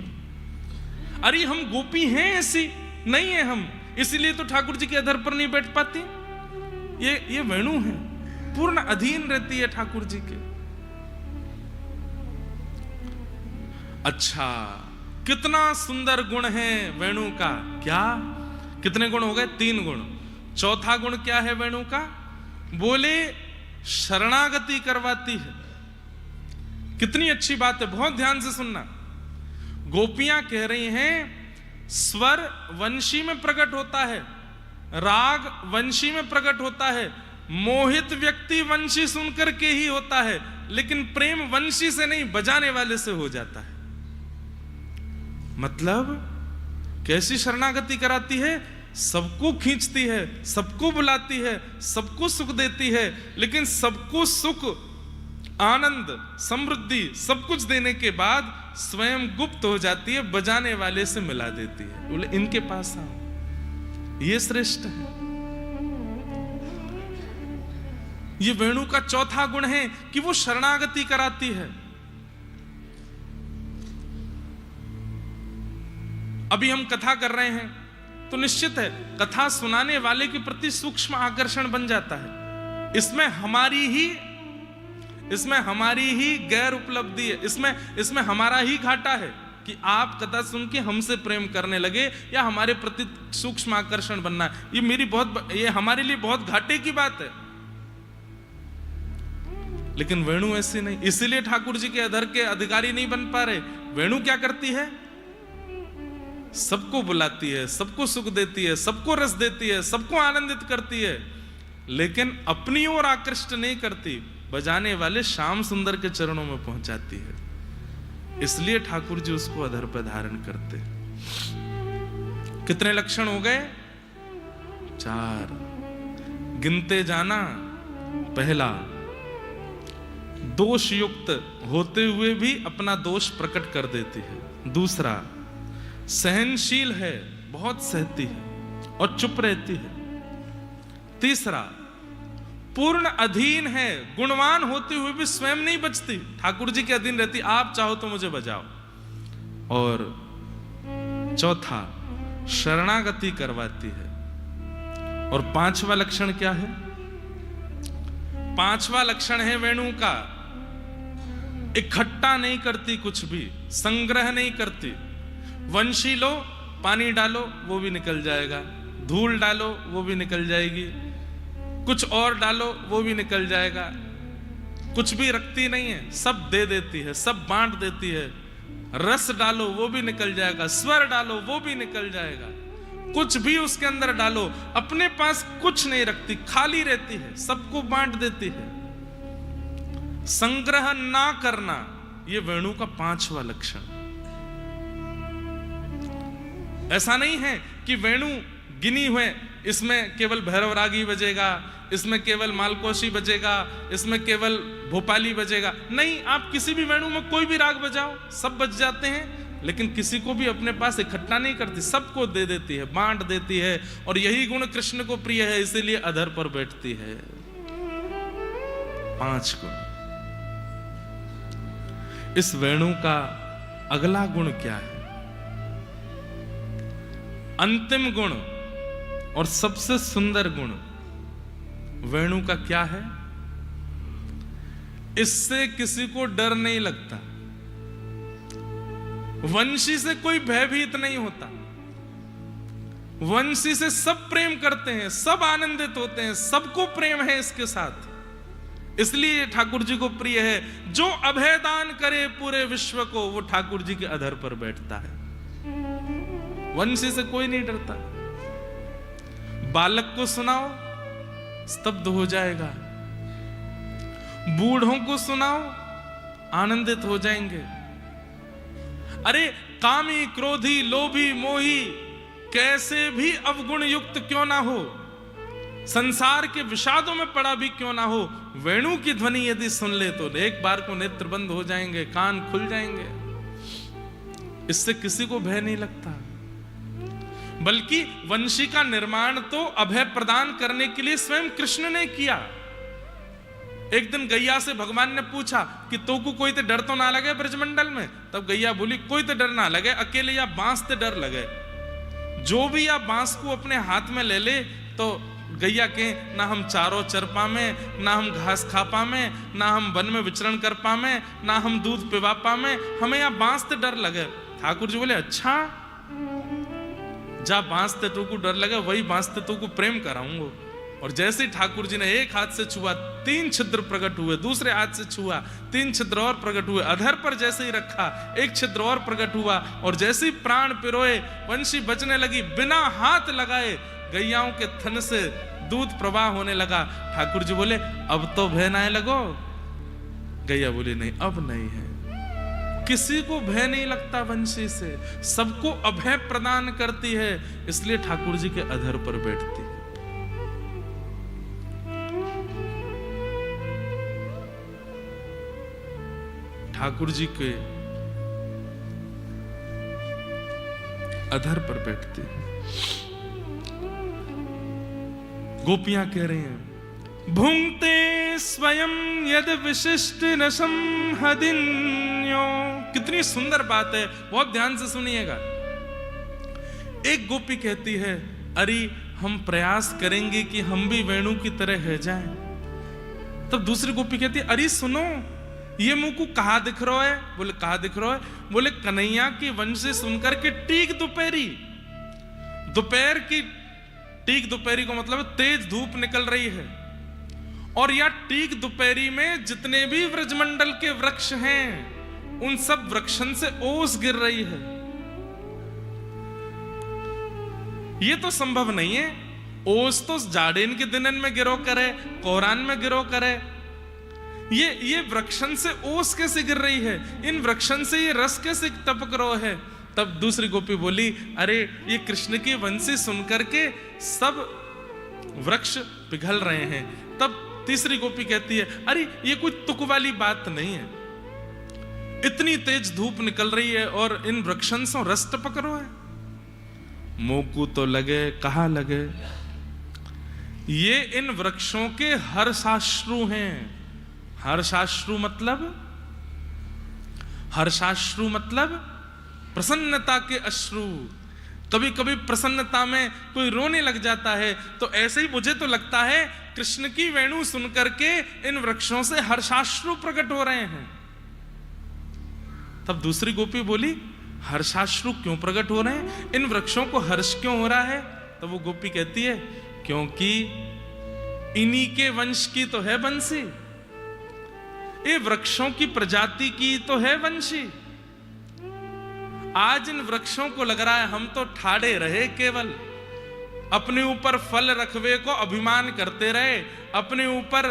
A: अरे हम गोपी हैं ऐसी नहीं है हम, इसलिए तो ठाकुर जी के अधर पर नहीं बैठ पाती। ये वेणु है, पूर्ण अधीन रहती है ठाकुर जी के। अच्छा, कितना सुंदर गुण है वेणु का। क्या कितने गुण हो गए? 3 गुण। चौथा गुण क्या है वेणु का? बोले शरणागति करवाती है। कितनी अच्छी बात है, बहुत ध्यान से सुनना। गोपियां कह रही हैं स्वर वंशी में प्रकट होता है, राग वंशी में प्रकट होता है, मोहित व्यक्ति वंशी सुनकर के ही होता है, लेकिन प्रेम वंशी से नहीं, बजाने वाले से हो जाता है। मतलब कैसी शरणागति कराती है? सबको खींचती है, सबको बुलाती है, सबको सुख देती है, लेकिन सबको सुख, आनंद, समृद्धि सब कुछ देने के बाद स्वयं गुप्त हो जाती है, बजाने वाले से मिला देती है। बोले इनके पास आओ, ये श्रेष्ठ है। ये वेणु का चौथा गुण है कि वो शरणागति कराती है। अभी हम कथा कर रहे हैं तो निश्चित है कथा सुनाने वाले के प्रति सूक्ष्म आकर्षण बन जाता है। इसमें हमारी ही गैर उपलब्धि है, इसमें हमारा ही घाटा है कि आप कथा सुन के हमसे प्रेम करने लगे या हमारे प्रति सूक्ष्म आकर्षण बनना है। ये हमारे लिए बहुत घाटे की बात है। लेकिन वेणु ऐसी नहीं, इसीलिए ठाकुर जी के अधर के अधिकारी नहीं बन पा रहे। वेणु क्या करती है? सबको बुलाती है, सबको सुख देती है, सबको रस देती है, सबको आनंदित करती है, लेकिन अपनी ओर आकृष्ट नहीं करती, बजाने वाले श्याम सुंदर के चरणों में पहुंचाती है। इसलिए ठाकुर जी उसको अधर पर धारण करते। कितने लक्षण हो गए? 4 गिनते जाना। पहला, दोष युक्त होते हुए भी अपना दोष प्रकट कर देती है। दूसरा, सहनशील है, बहुत सहती है और चुप रहती है। तीसरा, पूर्ण अधीन है, गुणवान होते हुए भी स्वयं नहीं बचती, ठाकुर जी के अधीन रहती, आप चाहो तो मुझे बजाओ। और चौथा, शरणागति करवाती है। और 5वां लक्षण क्या है? 5वां लक्षण है वेणु का, इकट्ठा नहीं करती कुछ भी, संग्रह नहीं करती। वंशी लो, पानी डालो वो भी निकल जाएगा, धूल डालो वो भी निकल जाएगी, कुछ और डालो वो भी निकल जाएगा। कुछ भी रखती नहीं है, सब दे देती है, सब बांट देती है। रस डालो वो भी निकल जाएगा, स्वर डालो वो भी निकल जाएगा। कुछ भी उसके अंदर डालो, अपने पास कुछ नहीं रखती, खाली रहती है, सबको बांट देती है। संग्रह ना करना, ये वेणु का 5वां लक्षण। ऐसा नहीं है कि वेणु गिनी हुए, इसमें केवल भैरव रागी बजेगा, इसमें केवल मालकोशी बजेगा, इसमें केवल भोपाली बजेगा। नहीं, आप किसी भी वेणु में कोई भी राग बजाओ, सब बज जाते हैं, लेकिन किसी को भी अपने पास इकट्ठा नहीं करती, सबको दे देती है, बांट देती है। और यही गुण कृष्ण को प्रिय है, इसीलिए अधर पर बैठती है। 5 गुण। इस वेणु का अगला गुण क्या है? अंतिम गुण और सबसे सुंदर गुण वेणु का क्या है? इससे किसी को डर नहीं लगता, वंशी से कोई भयभीत नहीं होता, वंशी से सब प्रेम करते हैं, सब आनंदित होते हैं, सबको प्रेम है इसके साथ। इसलिए ठाकुर जी को प्रिय है। जो अभय दान करे पूरे विश्व को, वो ठाकुर जी के अधर पर बैठता है। वंशी से कोई नहीं डरता। बालक को सुनाओ, स्तब्ध हो जाएगा। बूढ़ों को सुनाओ, आनंदित हो जाएंगे। अरे कामी, क्रोधी, लोभी, मोही कैसे भी अवगुण युक्त क्यों ना हो, संसार के विषादों में पड़ा भी क्यों ना हो, वेणु की ध्वनि यदि सुन ले तो एक बार को नेत्र बंद हो जाएंगे, कान खुल जाएंगे। इससे किसी को भय नहीं लगता। बल्कि वंशी का निर्माण तो अभय प्रदान करने के लिए स्वयं कृष्ण ने किया। एक दिन गैया से भगवान ने पूछा कि तो को कोई ते डर तो ना लगे ब्रजमंडल में? तब गैया बोली, कोई ते डर ना लगे, अकेले या बांस ते डर लगे। जो भी या बांस को अपने हाथ में ले ले तो गैया के ना हम चारों चर पामे, ना हम घास खा पामे, ना हम वन में विचरण कर पामे, ना हम दूध पिवा पामे, हमें या बांस ते डर लगे। ठाकुर जी बोले, अच्छा जा बांस ते तो को डर लगे, वही बांस ते तो को प्रेम कराऊंगा। और जैसे ठाकुर जी ने एक हाथ से छुआ 3 छिद्र प्रकट हुए, दूसरे हाथ से छुआ 3 छिद्र और प्रकट हुए, अधर पर जैसे ही रखा 1 छिद्र और प्रकट हुआ, और जैसे ही प्राण पिरोए वंशी बचने लगी, बिना हाथ लगाए गैयाओं के थन से दूध प्रवाह होने लगा। ठाकुर जी बोले, अब तो भय ना लगो? गैया बोली, नहीं अब नहीं है। किसी को भय नहीं लगता वंशी से, सबको अभय प्रदान करती है, इसलिए ठाकुर जी के अधर पर बैठती है। ठाकुर जी के अधर पर बैठते हैं। गोपियां कह रही हैं, भुंक्ते स्वयं यद विशिष्ट नशम हदिन्यो। कितनी सुंदर बात है, बहुत ध्यान से सुनिएगा। एक गोपी कहती है, अरे हम प्रयास करेंगे कि हम भी वेणु की तरह है जाएं। तब दूसरी गोपी कहती है, अरे सुनो, ये मुंह को कहा दिख रहा है? बोले कहा दिख रहा है? बोले कन्हैया की वंश से सुनकर के टीक दोपहरी, दोपहर की टीक दोपहरी को मतलब तेज धूप निकल रही है, और या टीक दोपहरी में जितने भी व्रजमंडल के वृक्ष हैं उन सब वृक्षन से ओस गिर रही है। ये तो संभव नहीं है। ओस तो जाड़ेन के दिनन में गिरो करे, कोहरान में गिरो करे, ये वृक्षन से ओस कैसे गिर रही है? इन वृक्षन से ये रस कैसे टपक रहा है? तब दूसरी गोपी बोली, अरे ये कृष्ण की वंशी सुनकर के सब वृक्ष पिघल रहे हैं। तब तीसरी गोपी कहती है, अरे ये कोई तुक वाली बात नहीं है, इतनी तेज धूप निकल रही है और इन वृक्षन से रस टपक रहा है। मोकू तो लगे, कहा लगे, ये इन वृक्षों के हर्षाश्रु हैं। हर्षाश्रु मतलब प्रसन्नता के अश्रु। कभी कभी प्रसन्नता में कोई रोने लग जाता है, तो ऐसे ही मुझे तो लगता है कृष्ण की वेणु सुनकर के इन वृक्षों से हर्षाश्रु प्रकट हो रहे हैं। तब दूसरी गोपी बोली, हर्षाश्रु क्यों प्रकट हो रहे हैं, इन वृक्षों को हर्ष क्यों हो रहा है? तो वो गोपी कहती है क्योंकि इन्हीं के वंश की तो है बंसी, ये वृक्षों की प्रजाति की तो है वंशी। आज इन वृक्षों को लग रहा है हम तो ठाड़े रहे, केवल अपने ऊपर फल रखवे को अभिमान करते रहे, अपने ऊपर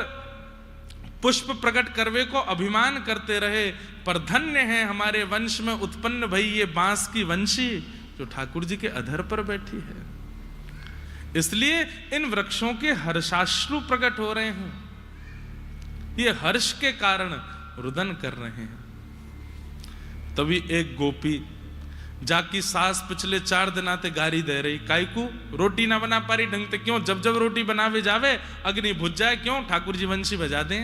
A: पुष्प प्रकट करवे को अभिमान करते रहे, पर धन्य है हमारे वंश में उत्पन्न भई ये बांस की वंशी जो ठाकुर जी के अधर पर बैठी है। इसलिए इन वृक्षों के हर्षाश्रु प्रकट हो रहे हैं, ये हर्ष के कारण रुदन कर रहे हैं। तभी एक गोपी जाकी सास पिछले 4 दिन आते गारी दे रही, काईकू रोटी ना बना पा रही ढंग से, क्यों जब जब रोटी बनावे जावे अग्नि बुझ जाए, क्यों ठाकुर जी वंशी बजा दें।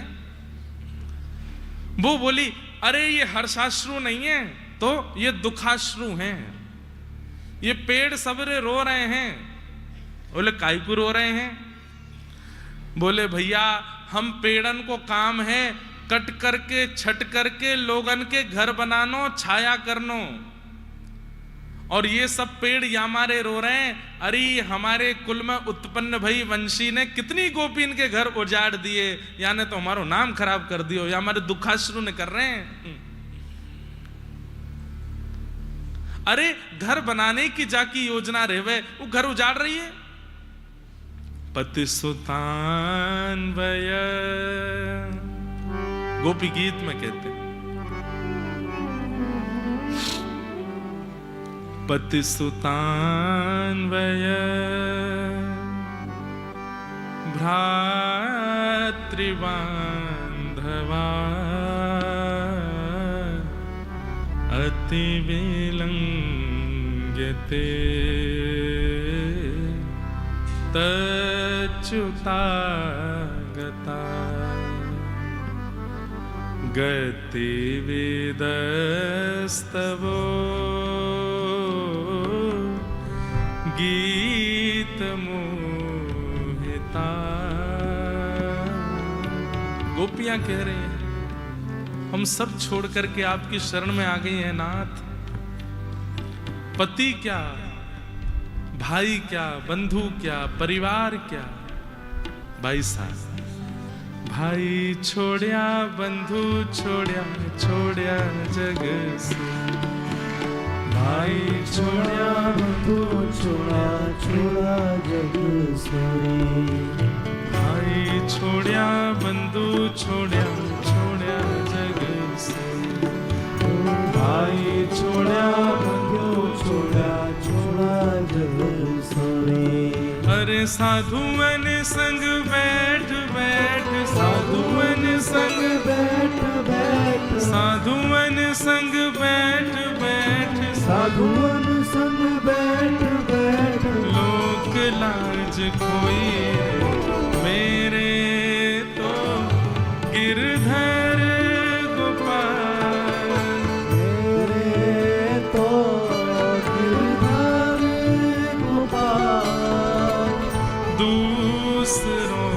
A: वो बोली अरे ये हर्षाश्रु नहीं है, तो ये दुखाश्रु हैं, ये पेड़ सबरे रो रहे हैं। बोले काईकू रो रहे हैं? बोले भैया हम पेड़न को काम है कट करके छट करके लोगन के घर बनानो, छाया करनो, और ये सब पेड़ यामारे रो रहे हैं, अरे हमारे कुल में उत्पन्न भई वंशी ने कितनी गोपी इनके घर उजाड़ दिए, यानी तो हमारो नाम खराब कर दियो, या हमारे दुखाश्रु ने कर रहे हैं। अरे घर बनाने की जाकी योजना रहे, वो घर उजाड़ रही है। पति सुतान वय, गोपी गीत में कहते हैं पति सुतान वय भ्रातृबांधवा अति विलंघ्यते तच्युतागता गतिविदस्तवो गीत मोहिता। गोपियां कह रही हैं हम सब छोड़ करके आपकी शरण में आ गई हैं नाथ। पति क्या, भाई क्या, बंधु क्या, परिवार क्या। भाई साहब, भाई छोड़या बंधु छोड़या, छोड़या जग से, भाई छोड़या बंधु छोड़ा, छोड़ा जग सोरी। भाई छोड़या बंधु छोड़या, छोड़या जग से, भाई छोड़या बंधु छोड़ा, छोड़ा जग सोरी। अरे साधुवन संग बैठ बैठ, साधुवन संग बैठ बैठ, साधुवन संग बैठ बैठ, साधुवन संग बैठ बैठ। लोक लाज कोई मेरे तो गिरधर गोपाल, मेरे तो गिरधर गोपाल। दूसरों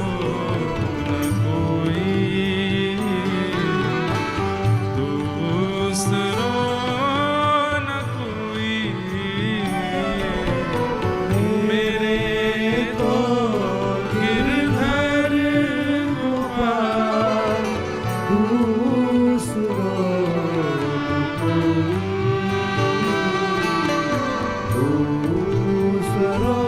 A: न कोई, दूसरों न कोई, मेरे तो गिरधर गोपाल। दूसरों न कोई, दूसरों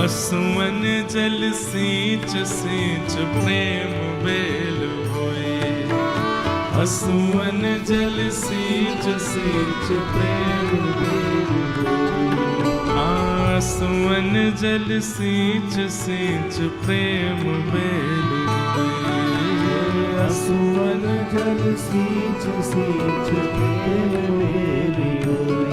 A: असुवन जल सींच सींच प्रेम बेल होए, असुवन जल सींच सींच प्रेम बेल होए। आसुवन जल सींच सींच प्रेम बेल होए, असुवन जल सींच सींच प्रेम बेल होए।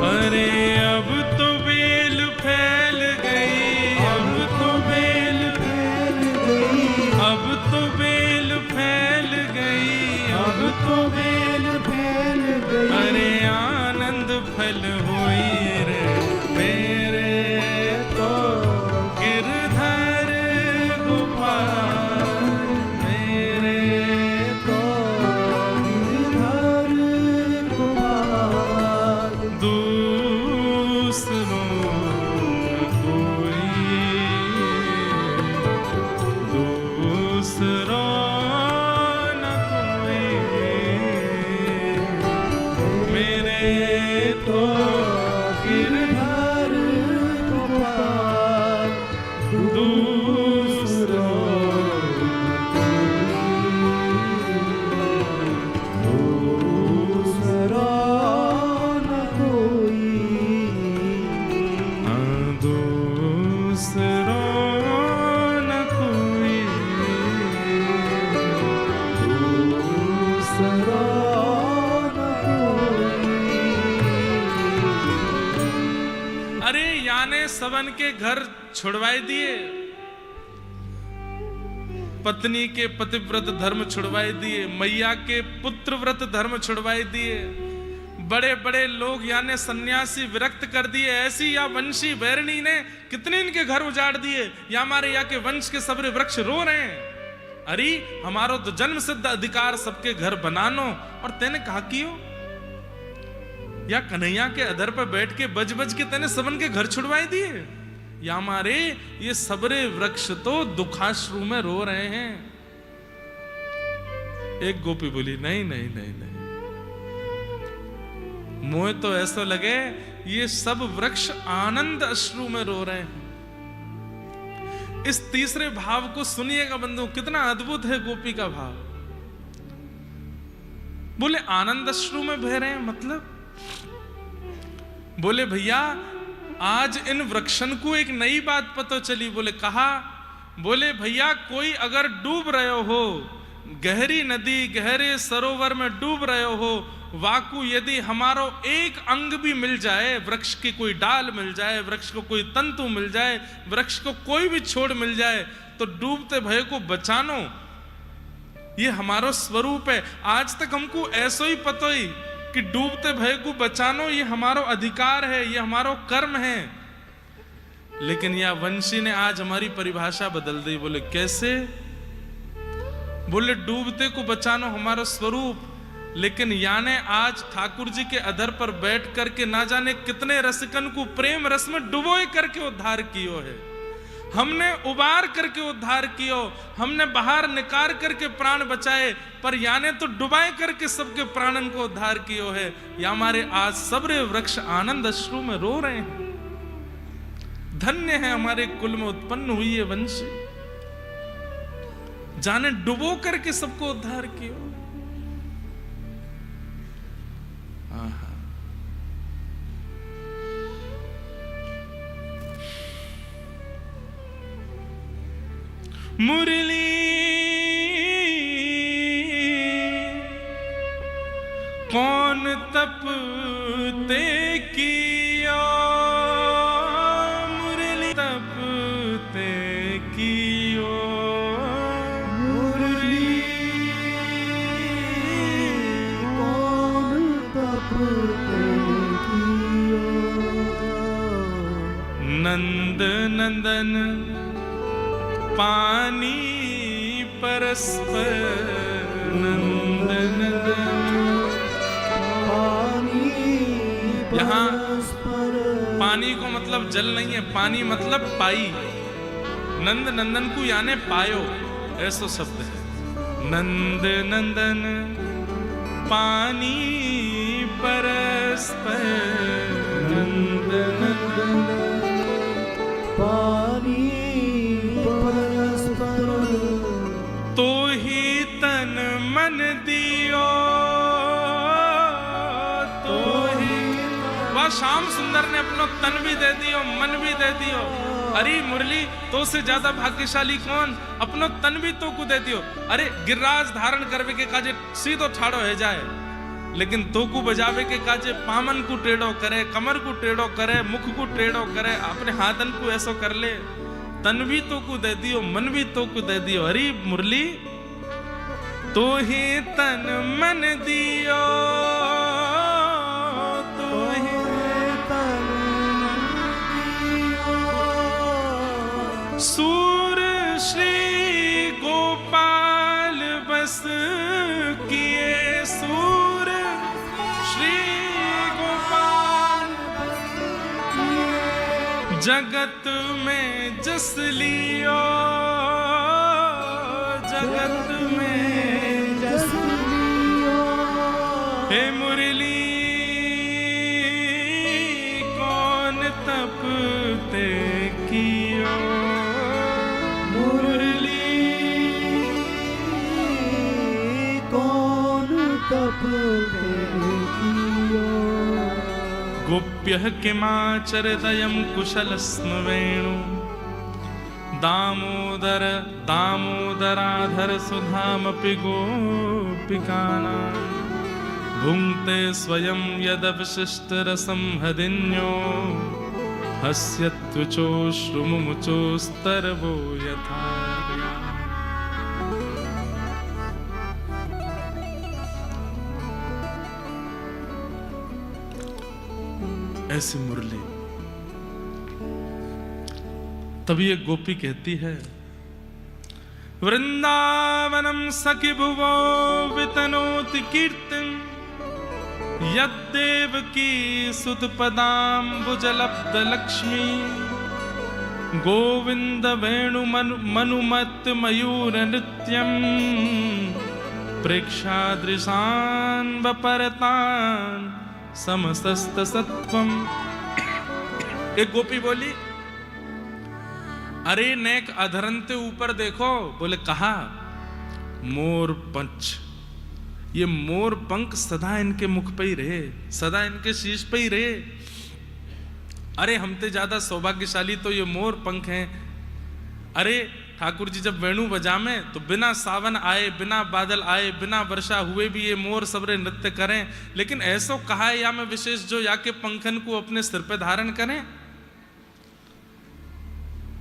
A: अरे अब तो बेल फैल गई, अब तो बेल फैल गई, अब तो बेल फैल गई, अब तो बेल फैल गई। अरे आनंद फल हुई रे मेरे तो गिरधर गोपाल, मेरे तो दूसरों कोई दूसरा न कोई मेरे तो
B: गिरधर गोपाल
A: दूसरों
B: दूसरा न कोई
A: दूसरा न कोई
B: दूसरा न कोई।
A: अरे याने सबन के घर छुड़वाए दिए, पत्नी के पतिव्रत धर्म छुड़वाए दिए, मैया के पुत्र व्रत धर्म छुड़वाए दिए, बड़े बड़े लोग यानी सन्यासी विरक्त कर दिए। ऐसी या वंशी बैरणी ने कितने इनके घर उजाड़ दिए, या हमारे या के वंश के सबरे वृक्ष रो रहे हैं। अरे हमारो तो जन्म सिद्ध अधिकार सबके घर बनानो, और तेने कहा कियो या कन्हैया के अधर पर बैठ के बज बज के तेने सबन के घर छुड़वाए दिए। या हमारे ये सबरे वृक्ष तो दुखाश्रु में रो रहे हैं। एक गोपी बोली नहीं नहीं नहीं नहीं, मोह तो ऐसा लगे ये सब वृक्ष आनंद अश्रु में रो रहे हैं। इस तीसरे भाव को सुनिएगा बंधु, कितना अद्भुत है गोपी का भाव। बोले आनंद अश्रु में बह रहे हैं, मतलब बोले भैया आज इन वृक्षन को एक नई बात पता चली। बोले कहा, बोले भैया कोई अगर डूब रहे हो, गहरी नदी गहरे सरोवर में डूब रहे हो, वाकु यदि हमारो एक अंग भी मिल जाए, वृक्ष की कोई डाल मिल जाए, वृक्ष को कोई तंतु मिल जाए, वृक्ष को कोई भी छोड़ मिल जाए, तो डूबते भय को बचानो, ये हमारो स्वरूप है। आज तक हमको ऐसो ही पता ही कि डूबते भय को बचानो ये हमारो अधिकार है, ये हमारो कर्म है। लेकिन यह वंशी ने आज हमारी परिभाषा बदल दी। बोले कैसे? बोले डूबते को बचानो हमारा स्वरूप, लेकिन याने आज ठाकुर जी के अधर पर बैठ करके ना जाने कितने रसिकन को प्रेम रस में डुबोए करके उद्धार कियो है। हमने उबार करके उद्धार कियो, हमने बाहर निकाल करके प्राण बचाए, पर याने तो डुबाए करके सबके प्राणन को उद्धार कियो है। या हमारे आज सबरे वृक्ष आनंद अश्रु में रो रहे हैं। धन्य है हमारे कुल में उत्पन्न हुई है वंशी, जाने डुबो करके सबको उद्धार कियो। आहा, मुरली कौन तप ते किया, मुरली तप ते कियो,
B: मुरली कौन तप ते कियो,
A: नंद नंदन पानी परस्पर, नंद नंदन
B: पानी
A: यहाँ
B: परस्पर,
A: पानी को मतलब जल नहीं है, पानी मतलब पाई। नंद नंदन को याने पायो, ऐसा शब्द है। नंद नंदन पानी परस्पर, नंद नंदन
B: पानी परस्पर,
A: तो ही तन मन दियो, तो ही। वह श्याम सुंदर ने अपना तन भी दे दियो, मन भी दे दियो। अरे मुरली तो से ज्यादा भाग्यशाली कौन, अपनो तन भी तो को दे दियो। अरे गिरिराज धारण करवे के काजे सीधो ठाड़ो है जाए, लेकिन तो को बजावे के काजे पामन को टेढ़ो करे, कमर को टेढ़ो करे, मुख को टेढ़ो करे, अपने हाथन को ऐसो कर ले। तन भी तो को दे दियो, मन भी तो को दे दियो। अरे मुरली तो ही तन मन दियो, तो ही
B: तन दियो,
A: सूर श्री गोपाल बस किए, सूर श्री गोपाल जगत में जस लियो, जगत में
B: जस लियो,
A: हे मुरली कौन तप ते कियो,
B: मुरली कौन तप ते कियो।
A: गोप्यः किमाचरदयं कुशलस्म वेणु, दामोदर दामोदराधर सुधामपि गोपिकानां, भुङ्क्ते स्वयं यदवशिष्टरसं हदिन्यो, हस्यत्वचोश्रुमुचोस्तरवो यथा। ऐसी मुरली। तभी एक गोपी कहती है, वृंदावनम सखि भुवो वितनोति कीर्तिं, यद्देवकी सुतपदाम्बुजलब्ध लक्ष्मी, गोविंद वेणु मनुमत मयूर नृत्यं, प्रेक्षादृशान् वपरतान् समस्त सत्वम। एक गोपी बोली, अरे नेक अधरंते ऊपर देखो। बोले कहा? मोर पंच। ये मोर पंख सदा इनके मुख पे ही रहे, सदा इनके शीश पे ही रहे। अरे हमते ज्यादा सौभाग्यशाली तो ये मोर पंख हैं। अरे ठाकुर जी जब वेणु बजामे तो बिना सावन आए, बिना बादल आए, बिना वर्षा हुए भी ये मोर सबरे नृत्य करें। लेकिन ऐसो कहा है या में विशेष जो या के पंखन को अपने सिर पे धारण करें।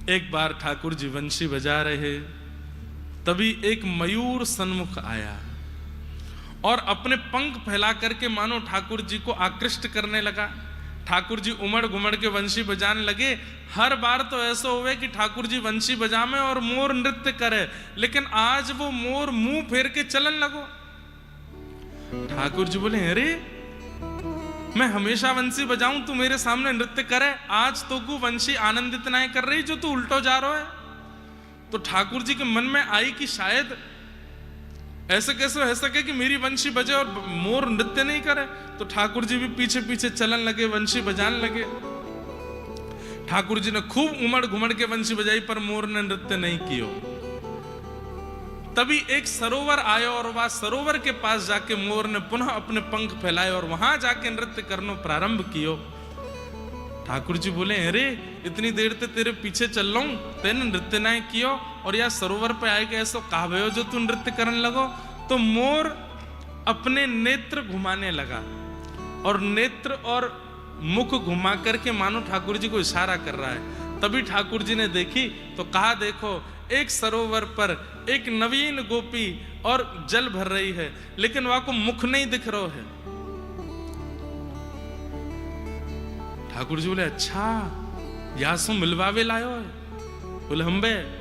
A: एक बार ठाकुर जी वंशी बजा रहे, तभी एक मयूर सन्मुख आया और अपने पंख फैला करके मानो ठाकुर जी को आकृष्ट करने लगा। ठाकुर जी उमड़ घुमड़ के वंशी बजाने लगे। हर बार तो ऐसा हुए कि ठाकुर जी वंशी बजामे और मोर नृत्य करे, लेकिन आज वो मोर मुंह फेर के चलन लगो। ठाकुर जी बोले, अरे मैं हमेशा वंशी बजाऊं, तू मेरे सामने नृत्य करे, आज तो को वंशी आनंदित नहीं कर रही जो तू उल्टो जा रहा है। तो ठाकुर जी के मन में आई कि शायद ऐसे कैसे हो सके कि मेरी वंशी बजे और मोर नृत्य नहीं करे। तो ठाकुर जी भी पीछे पीछे चलन लगे, वंशी बजाने लगे। ठाकुर जी ने खूब उमड़ घुमड़ के वंशी बजाई पर मोर ने नृत्य नहीं कियो। तभी एक सरोवर आयो और वह सरोवर के पास जाके मोर ने पुनः अपने पंख फैलाए और वहां जाके नृत्य करना प्रारंभ कियो। ठाकुर जी बोले, अरे इतनी देर से तेरे पीछे चल रहा हूं, तेने नृत्य नहीं कियो और यह सरोवर पे आए के ऐसा कहा जो तू नृत्य करने लगो। तो मोर अपने नेत्र घुमाने लगा और नेत्र और मुख घुमा करके मानो ठाकुर जी को इशारा कर रहा है। तभी ठाकुर जी ने देखी तो कहा, देखो एक सरोवर पर एक नवीन गोपी और जल भर रही है, लेकिन वहां को मुख नहीं दिख रहा है। ठाकुर जी बोले, अच्छा यासु मिलवावे लायो है? बोले हम्बे।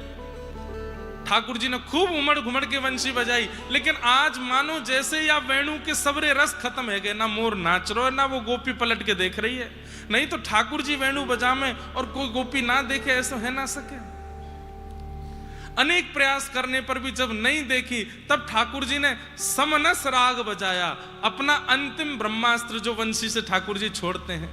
A: ठाकुर जी ने खूब उमड़ घुमड़ के वंशी बजाई, लेकिन आज मानो जैसे या वेणु के सबरे रस खत्म है गए। ना मोर नाच रहा है, ना वो गोपी पलट के देख रही है। नहीं तो ठाकुर जी वेणु बजामे और कोई गोपी ना देखे, ऐसा है ना सके। अनेक प्रयास करने पर भी जब नहीं देखी, तब ठाकुर जी ने समनस राग बजाया, अपना अंतिम ब्रह्मास्त्र जो वंशी से ठाकुर जी छोड़ते हैं।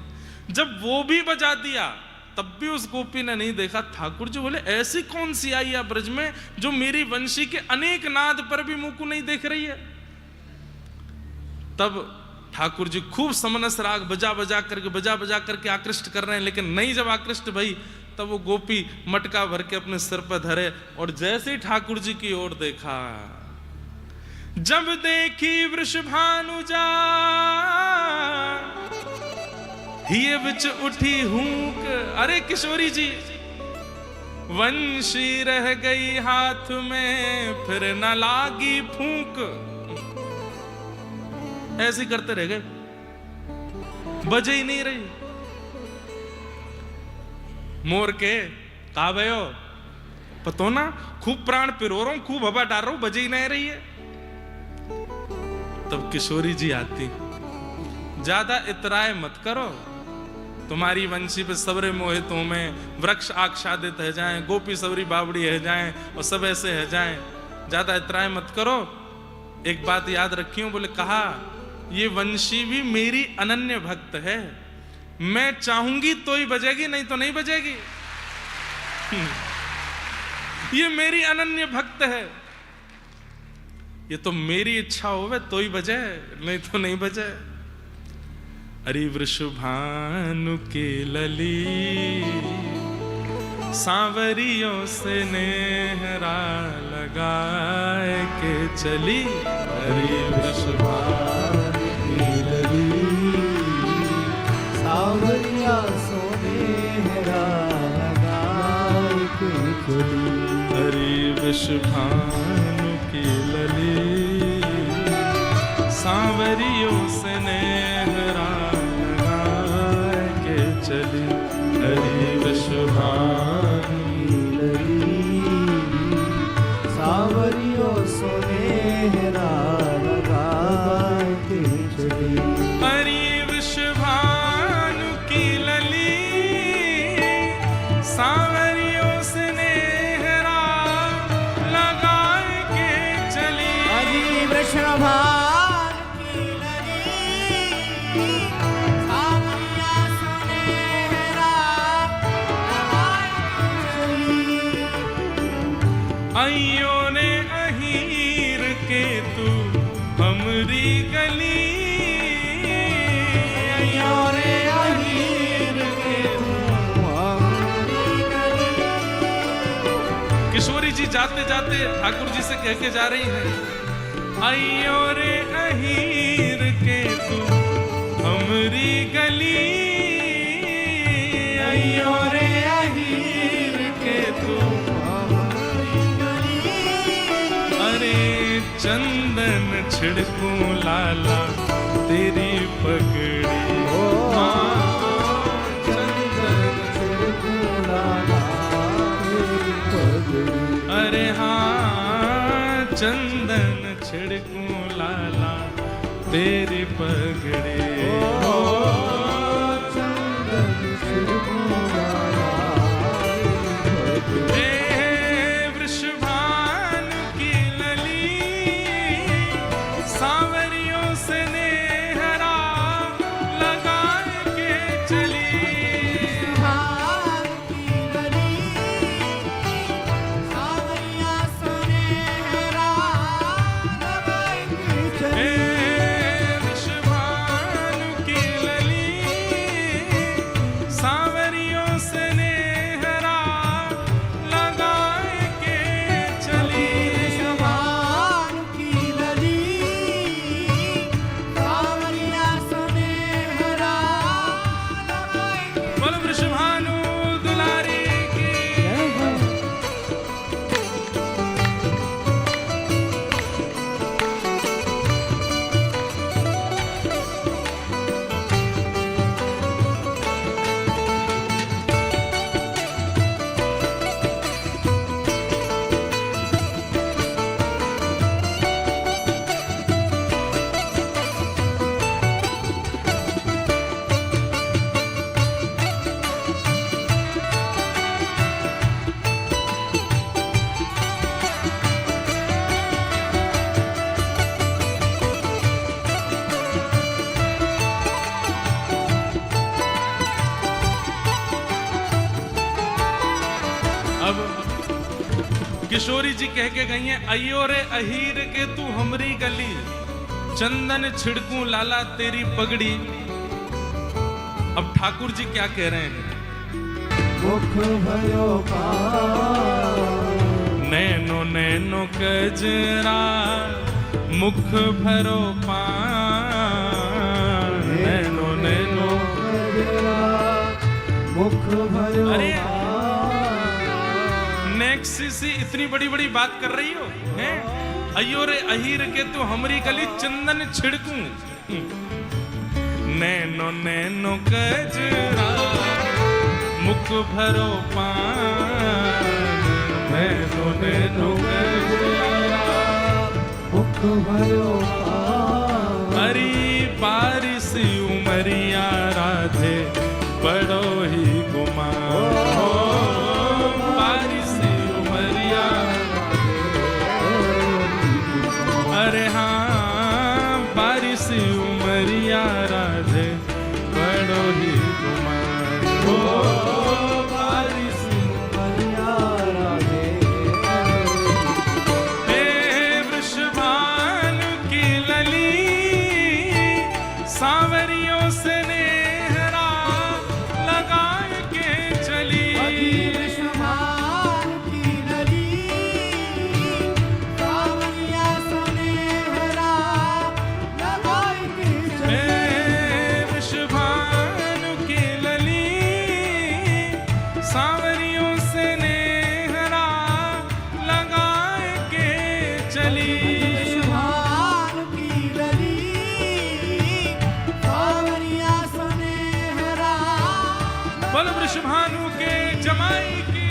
A: जब वो भी बजा दिया तब भी उस गोपी ने नहीं देखा। ठाकुर जी बोले, ऐसी कौन सी आई है ब्रज में जो मेरी वंशी के अनेक नाद पर भी मुंह को नहीं देख रही है। तब ठाकुर जी खूब समनस राग बजा बजा करके आकृष्ट कर रहे हैं, लेकिन नहीं जब आकृष्ट भई तब वो गोपी मटका भर के अपने सिर पर धरे और जैसे ही ठाकुर जी की ओर देखा, जब देखी वृषभानुजा हिये विच उठी हूक। अरे किशोरी जी, वंशी रह गई हाथ में फिर न लागी फूंक। ऐसे करते रह गए, बजे ही नहीं रही। मोर के कहा भयो पतो ना, खूब प्राण पिरो रहा हूं, खूब हवा डाल रहा हूं, बजे ही नहीं रही है। तब किशोरी जी आती, ज्यादा इतराए मत करो, तुम्हारी वंशी पे सबरे मोहित हूं मैं, वृक्ष आच्छादित है जाएं, गोपी सबरी बावड़ी है जाएं, और सब ऐसे है जाएं। ज्यादा इतराएं मत करो, एक बात याद रखियो। बोले कहा ये वंशी भी मेरी अनन्य भक्त है, मैं चाहूंगी तो ही बजेगी, नहीं तो नहीं बजेगी। ये मेरी अनन्य भक्त है, ये तो मेरी इच्छा होवे तो ही बजे, नहीं तो नहीं बजे। अरे वृषभानु के लली सांवरियों से नेहरा लगाए के चली। अरे वृषभानु के लली
B: सांवरिया सो नेहरा लगाए के चली।
A: अरे वृषभानु की लली सांवरियों से नेहरा लगाए के चली। अरे वृषभानु
B: की लली सांवरियों सो नेहरा लगाए के चली।
A: अरे वृषभानु की लली सांवरियों से नेहरा लगाए के चली।
B: अरे वृषभानु की लली सांवरिया सो नेहरा लगाए के चली।
A: अयो ने अहीर के तू हमरी गली।
B: अयो रे अहीर के तू हमरी गली।
A: किशोरी जी जाते जाते ठाकुर जी से कह के जा रही हैं, अयो रे अहीर के तू हमरी गली। अयो रे अहीर के तू
B: हमरी गली।
A: अरे चंदन छिड़कूं लाला तेरी पगड़ी।
B: चंदन छिड़कूं लाला तेरी पगड़ी।
A: अरे हाँ चंदन छिड़कूं लाला तेरी पगड़ी।
B: चंदन छिड़कूं लाला तेरी पगड़ी।
A: हे वृषभानु की लली सांवरियों से नेहरा लगाए के चली।
B: वृषभानु की लली सांवरिया सो नेहरा लगाए के
A: हे
B: चली।
A: वृषभानु की लली सांवरियों से नेहरा लगाए के चली।
B: वृषभानु की लली सांवरिया सो नेहरा लगाए के
A: बोलो वृषभानु दुलारी की। अब किशोरी जी कह के गई हैं, अयो रे अहीर के तू हमरी गली, चंदन छिड़कूं लाला तेरी पगड़ी। अब ठाकुर जी क्या कह रहे हैं?
B: मुख भयो पान
A: नैनो नैनो कजरा मुख भरो पान। नैनो नैनो
B: कजरा मुख भयो
A: अरे
B: पान।
A: नेक्स्ट सी इतनी बड़ी बड़ी बात कर रही हो हैं? अयो रे अहीर के तू हमरी गली चंदन छिड़कूं। नैनो नैनो कजरा मुख भरो पान। नैनो नैनो कजरा
B: मुख भयो पान।
A: हरी बारिश उमरिया राधे बड़ो ही गुमान हो बारिशी उमरिया अरे हाँ बारिशी उमरिया राधे बड़ो ही गुमान हो
B: बारिशी उमरिया राधे
A: हे वृषभानु की लली सांवरियों से नेहरा लगा के चली
B: विश्वमान की नदी कावड़िया सुनेहरा लगाई के
A: हे
B: चली
A: वृषभानु की लली सांवरियों से नेहरा लगा के चली
B: विश्वमान की नदी कावड़िया सुनेहरा
A: बोल वृषभानु के जमाई की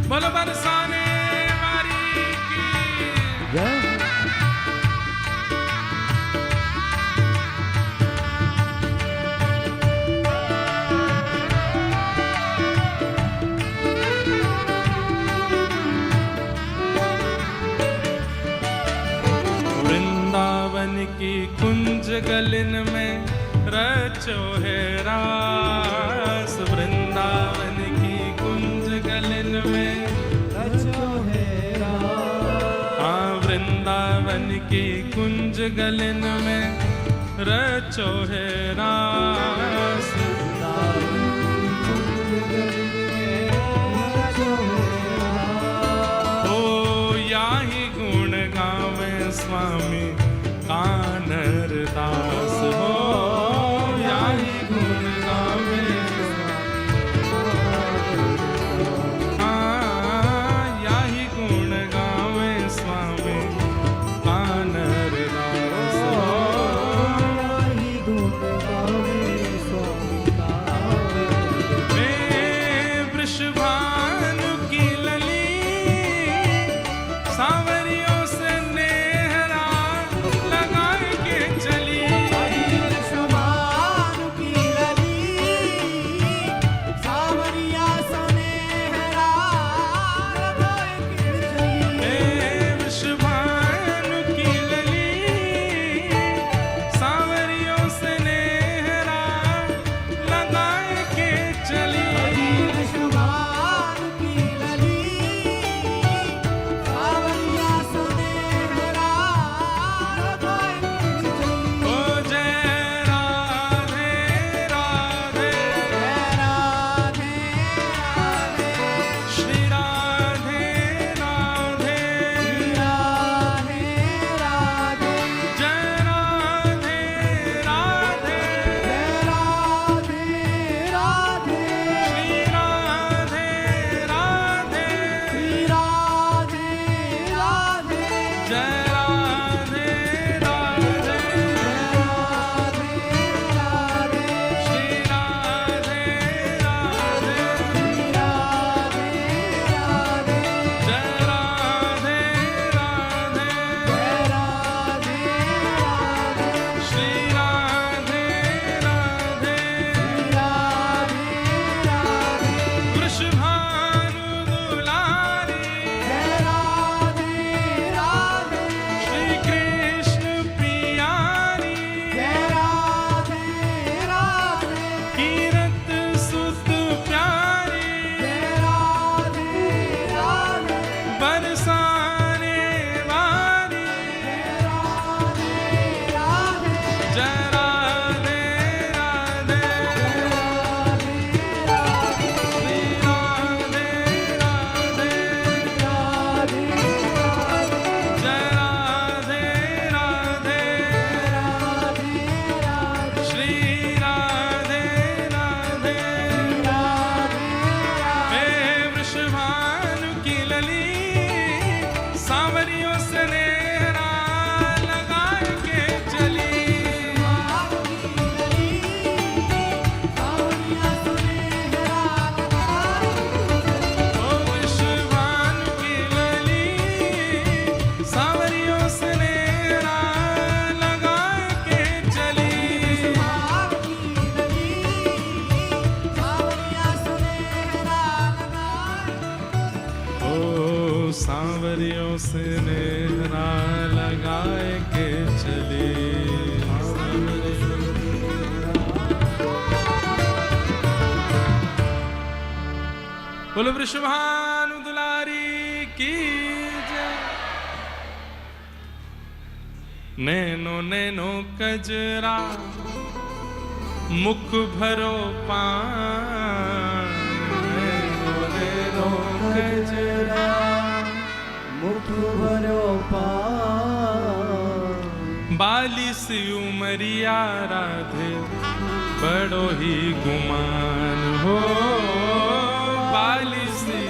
A: बोल बरसाने वारी की वृंदावन की कुंज गलिन में रचो है रास वृंदावन की कुंज गलिन में
B: रचो है राम
A: हाँ वृंदावन की कुंज गलिन में रचो है रास ओ याही गुण गावे स्वामी कानर दास हो याही गुण गावे हाँ याही गुण गावे स्वामी कानर दास हो हे वृषभानु की लली सांवरियों से नेहरा सांवरियों से नेहरा लगाए के चली। बोलो वृषभानु दुलारी की जय। नैनो नैनो कजरा मुख भरो पान, नैनो नैनो कजरा
B: मुख भरो पान।
A: बाली सी उमरिया राधे बड़ो ही गुमान हो, बाली सी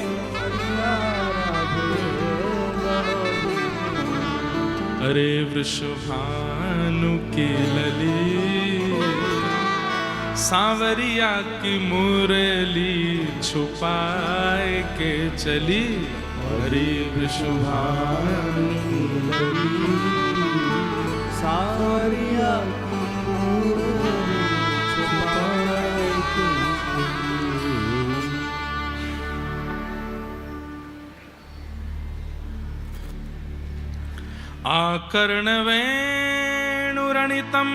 A: अरे वृषभानु की लली सांवरिया की मुरली छुपाए के चली। हरी वृषभानु की लली
B: सांवरिया की मुरली छुपाए के चली।
A: आकर्णवेणुरणितं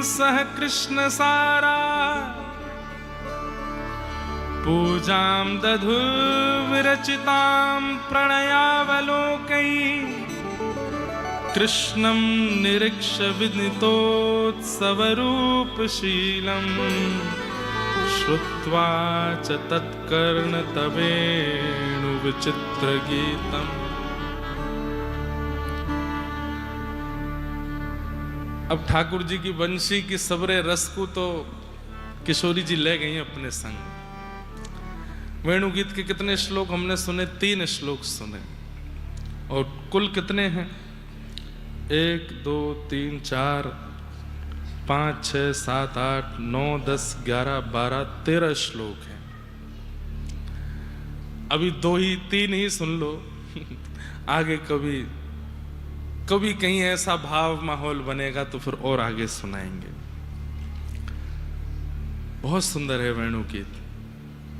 A: सह कृष्ण सारा पूजां दधुर्विरचितां प्रणयावलोकैः कृष्णं निरीक्ष्य विनीतोत्सवरूपशीलं श्रुत्वा च तत्कर्णतवेणुविचित्रगीतम्। अब ठाकुर जी की बंशी की सबरे रस को तो किशोरी जी ले गई अपने संग। वेणुगीत के कितने श्लोक हमने सुने? 3 श्लोक सुने। और कुल कितने हैं? 1 2 3 4 5 6 7 8 9 10 11 12 13 श्लोक हैं। अभी 2 ही 3 ही सुन लो। आगे कभी कहीं ऐसा भाव माहौल बनेगा तो फिर और आगे सुनाएंगे। बहुत सुंदर है वेणु गीत।